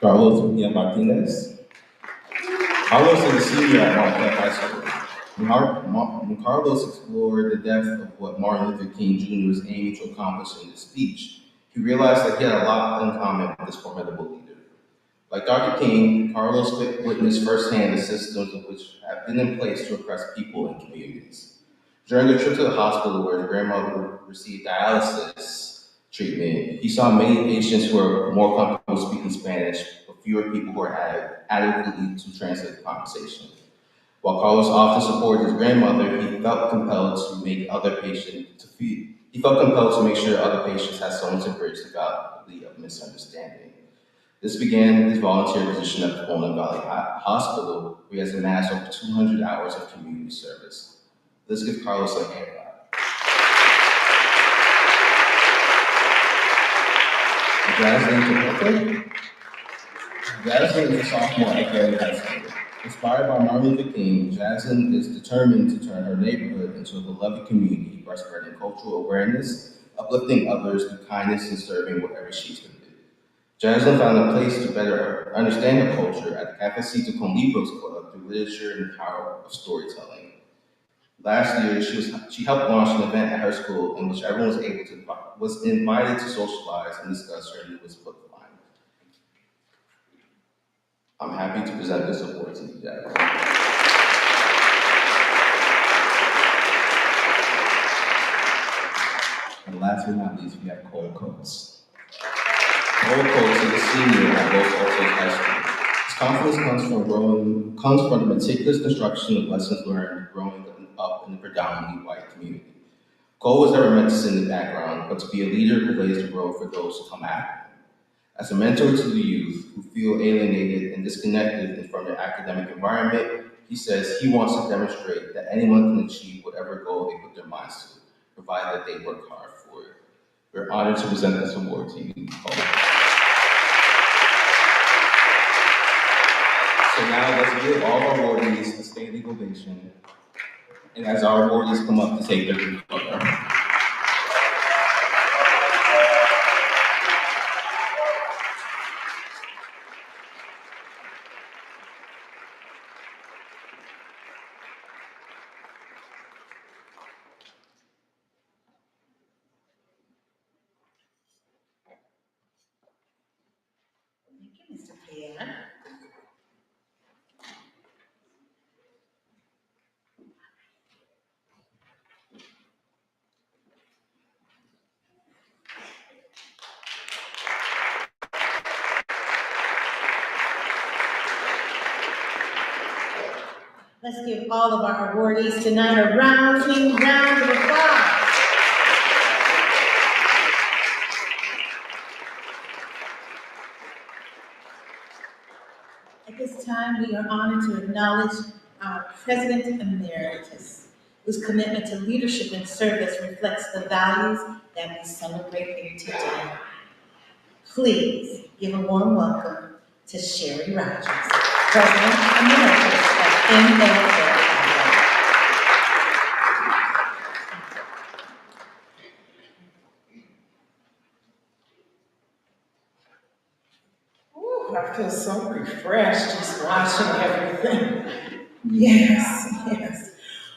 Carlos Mia Martinez. Carlos is a senior at MLK High School. When Carlos explored the depth of what Martin Luther King Jr. was aiming to accomplish in his speech, he realized that he had a lot in common with this formidable leader. Like Dr. King, Carlos witnessed firsthand the systems which have been in place to oppress people and communities. During a trip to the hospital where his grandmother received dialysis treatment, he saw many patients who were more comfortable speaking Spanish, but fewer people who were adequately to translate the conversation. While Carlos often supported his grandmother, he felt compelled to make other patients to feel. He felt compelled to make sure other patients had someone to bridge the valley of misunderstanding. This began his volunteer position at the Pomona Valley Hospital, where he has amassed over 200 hours of community service. Let's give Carlos a hand clap. Jasmine Chipotle. Jasmine is a sophomore at Gary High School. Inspired by Martin Luther King, Jasmine is determined to turn her neighborhood into a beloved community by spreading cultural awareness, uplifting others through kindness, and serving wherever she's been. Jasmine found a place to better understand her culture at the Cafecito con Libros Club through literature and the power of storytelling. Last year, she helped launch an event at her school in which everyone was invited to socialize and discuss her newest book line. I'm happy to present this award to you, Jasmine. And last but not least, we have Cole Coates. Cole Coates is a senior at Los Altos High School. His confidence comes from the meticulous construction of lessons learned growing up in the predominantly white community. Cole was never meant to sit in the background, but to be a leader who lays the road for those who come after him. As a mentor to the youth who feel alienated and disconnected from their academic environment, he says he wants to demonstrate that anyone can achieve whatever goal they put their minds to, provided that they work hard for it. We're honored to present this award to you, Cole. So now let's give all our awardees a standing ovation. And as our awardees come up to take their group photo. Thank you, Mr. Pierre. Let's give all of our awardees tonight a rousing round of applause. At this time, we are honored to acknowledge our President Emeritus, whose commitment to leadership and service reflects the values that we celebrate here today. Please give a warm welcome to Sherry Rogers, President Emeritus of MLK. I feel so refreshed just watching everything. Yes.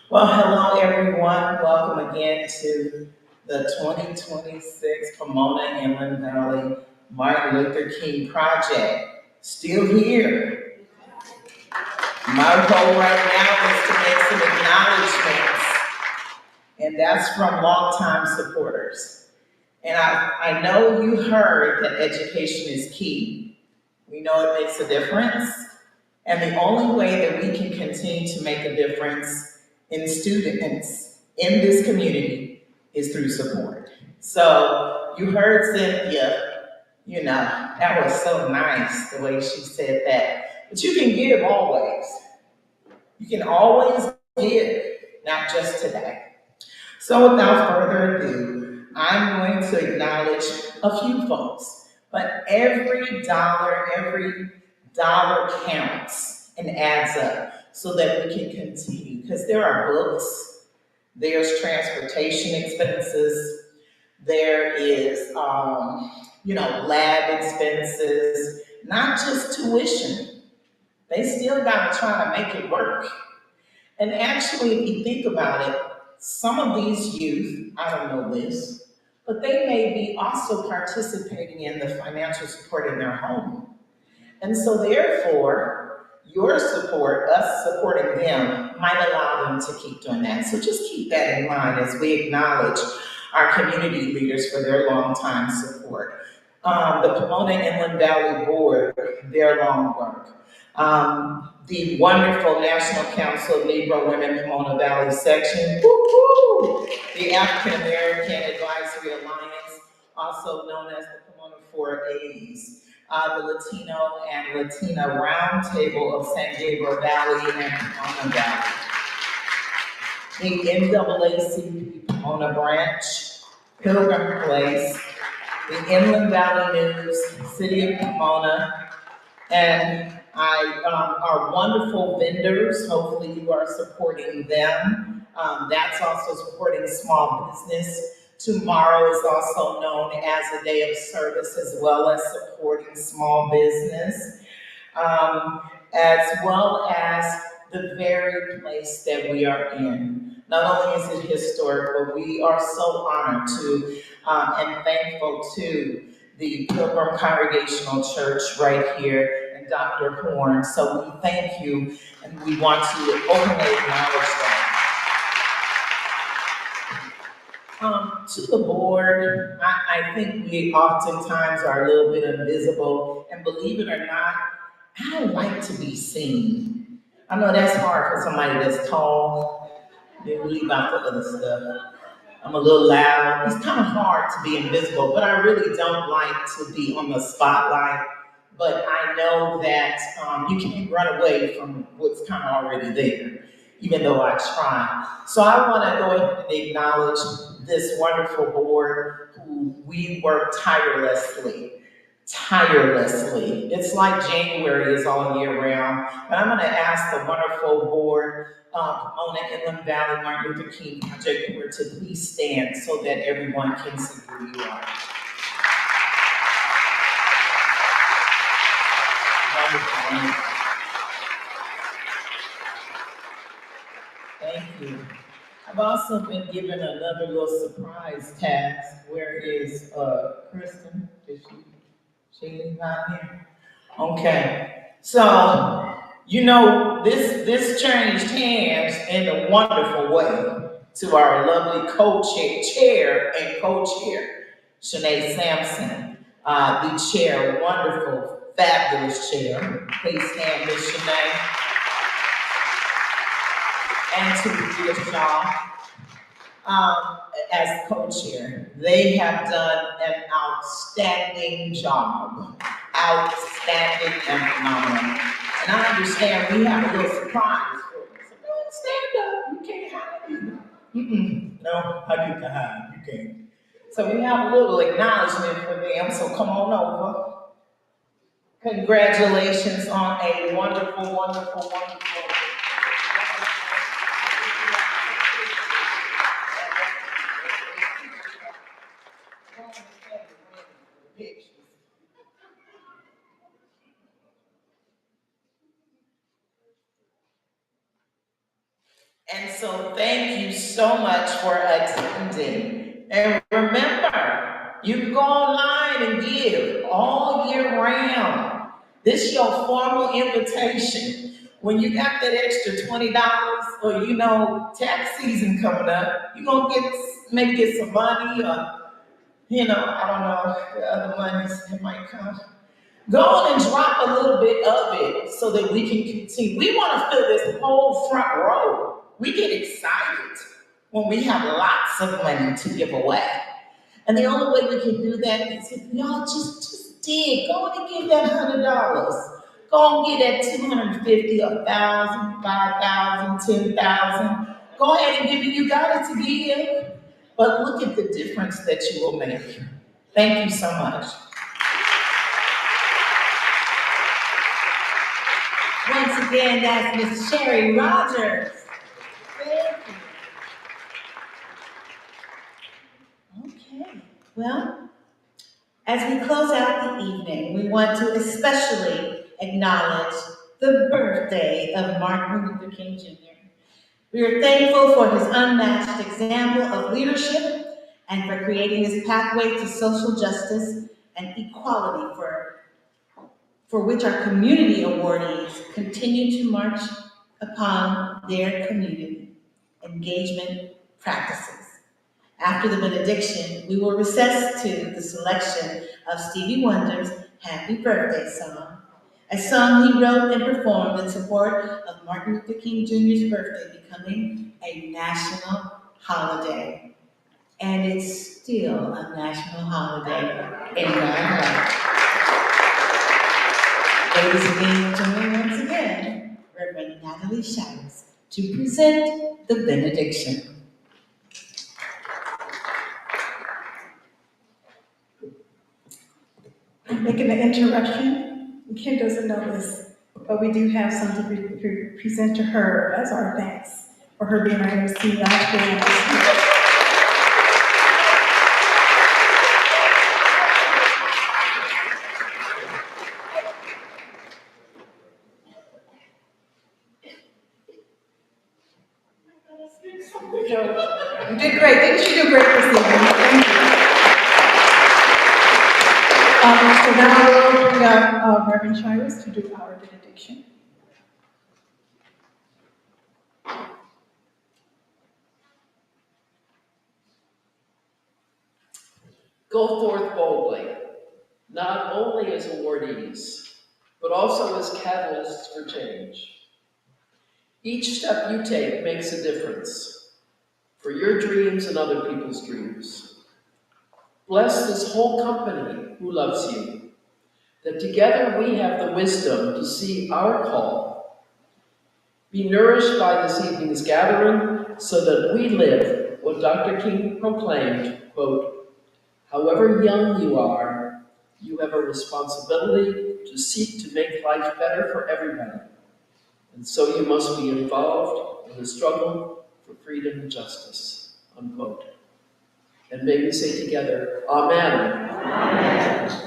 Well, hello, everyone. Welcome again to the 2026 Pomona Inland Valley Martin Luther King Project. Still here. My goal right now is to make some acknowledgments, and that's from longtime supporters. And I know you heard that education is key. We know it makes a difference, and the only way that we can continue to make a difference in students in this community is through support. So you heard Cynthia, that was so nice the way she said that. But you can give always. You can always give, not just today. So without further ado, I'm going to acknowledge a few folks, but every dollar counts and adds up so that we can continue. Because there are books, there's transportation expenses, there is, lab expenses, not just tuition. They still got to try to make it work. And actually, if you think about it, some of these youth, I don't know this, but they may be also participating in the financial support in their home. And so therefore, your support, us supporting them, might allow them to keep doing that. So just keep that in mind as we acknowledge our community leaders for their long time support. The Pomona Inland Valley Board, their long work. The wonderful National Council of Negro Women Pomona Valley Section, woo-hoo! The African American Advisory Alliance, also known as the Pomona 4As, the Latino and Latina Roundtable of San Gabriel Valley and Pomona Valley, the NAACP Pomona Branch, Pilgrim Place, the Inland Valley News, City of Pomona, and our wonderful vendors. Hopefully you are supporting them. That's also supporting small business. Tomorrow is also known as a day of service, as well as supporting small business, as well as the very place that we are in. Not only is it historic, but we are so honored to and thankful to the Pilgrim Congregational Church right here and Dr. Horn. So we thank you, and we want to openly acknowledge that. To the board, I think we oftentimes are a little bit invisible, and believe it or not, I don't like to be seen. I know that's hard for somebody that's tall. They leave out the other stuff. I'm a little loud. It's kind of hard to be invisible, but I really don't like to be on the spotlight. But I know that you can't run away from what's kind of already there, even though I try. So I want to go ahead and acknowledge this wonderful board who we work tirelessly. It's like January is all year round. But I'm going to ask the wonderful board, Pomona Inland Valley Martin Luther King Project Board, to please stand so that everyone can see who you are. Wonderful. Thank you. I've also been given another little surprise task. Where is Kristen? Did she leave out here? Okay. So, this changed hands in a wonderful way to our lovely chair and co-chair, Shanae Sampson. The chair, wonderful, fabulous chair. Please stand, Miss Shanae. And to Rita Shaw, as co-chair. They have done an outstanding job. Outstanding and phenomenal. And I understand we have a little surprise for you. So don't stand up, you can't hide either. No, I get to hide, you can't. So we have a little acknowledgement for them, so come on over. Congratulations on a wonderful, wonderful, wonderful. And so thank you so much for attending. And remember, you can go online and give all year round. This is your formal invitation. When you got that extra $20 or tax season coming up, you're gonna maybe get some money or I don't know, the other monies that might come. Go on and drop a little bit of it so that we can continue. We want to fill this whole front row. We get excited. when we have lots of money to give away. And the only way we can do that is if y'all just dig. Go on and give that $100. Go on and get that 250, 1,000, 5,000, 10,000. Go ahead and give it. You got it to give. But look at the difference that you will make. Thank you so much. Once again, that's Miss Sherry Rogers. Thank you. Okay, well, as we close out the evening, we want to especially acknowledge the birthday of Martin Luther King Jr. We are thankful for his unmatched example of leadership and for creating this pathway to social justice and equality for which our community awardees continue to march upon their community engagement practices. After the benediction, we will recess to the selection of Stevie Wonder's Happy Birthday song, a song he wrote and performed in support of Martin Luther King Jr.'s birthday becoming a national holiday. And it's still a national holiday in my heart. Ladies and gentlemen, once again, Reverend Natalie Shires to present the benediction. I'm making an interruption. Kim doesn't know this, but we do have something to present to her as our thanks for her being our MC last year and this year. You did great. Didn't you do great this evening? Thank you. So now we'll bring up Reverend Shires to do our benediction. Go forth boldly, not only as awardees, but also as catalysts for change. Each step you take makes a difference for your dreams and other people's dreams. Bless this whole company who loves you, that together we have the wisdom to see our call. Be nourished by this evening's gathering so that we live what Dr. King proclaimed, quote, however young you are, you have a responsibility to seek to make life better for everybody. And so you must be involved in the struggle for freedom and justice, unquote. And may we say together, Amen. Amen.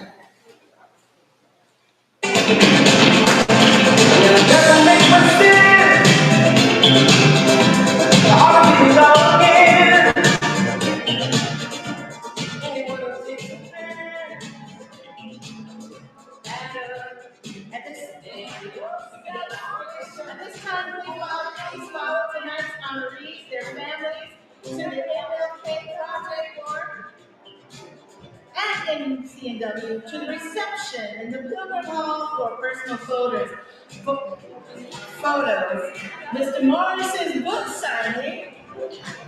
At this time, please follow tonight's honorees, their families, to the MLK Project and MCNW to the reception in the Pilgrim Hall for personal photos. Mr. Morrison's book signing,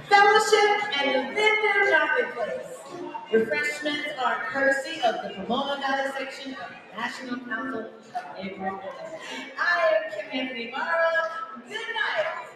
fellowship, and the vendor marketplace. Refreshments are courtesy of the Pomona Valley section of the National Council of Neighborhood Women. I am Kim Anthony Mara. Good night.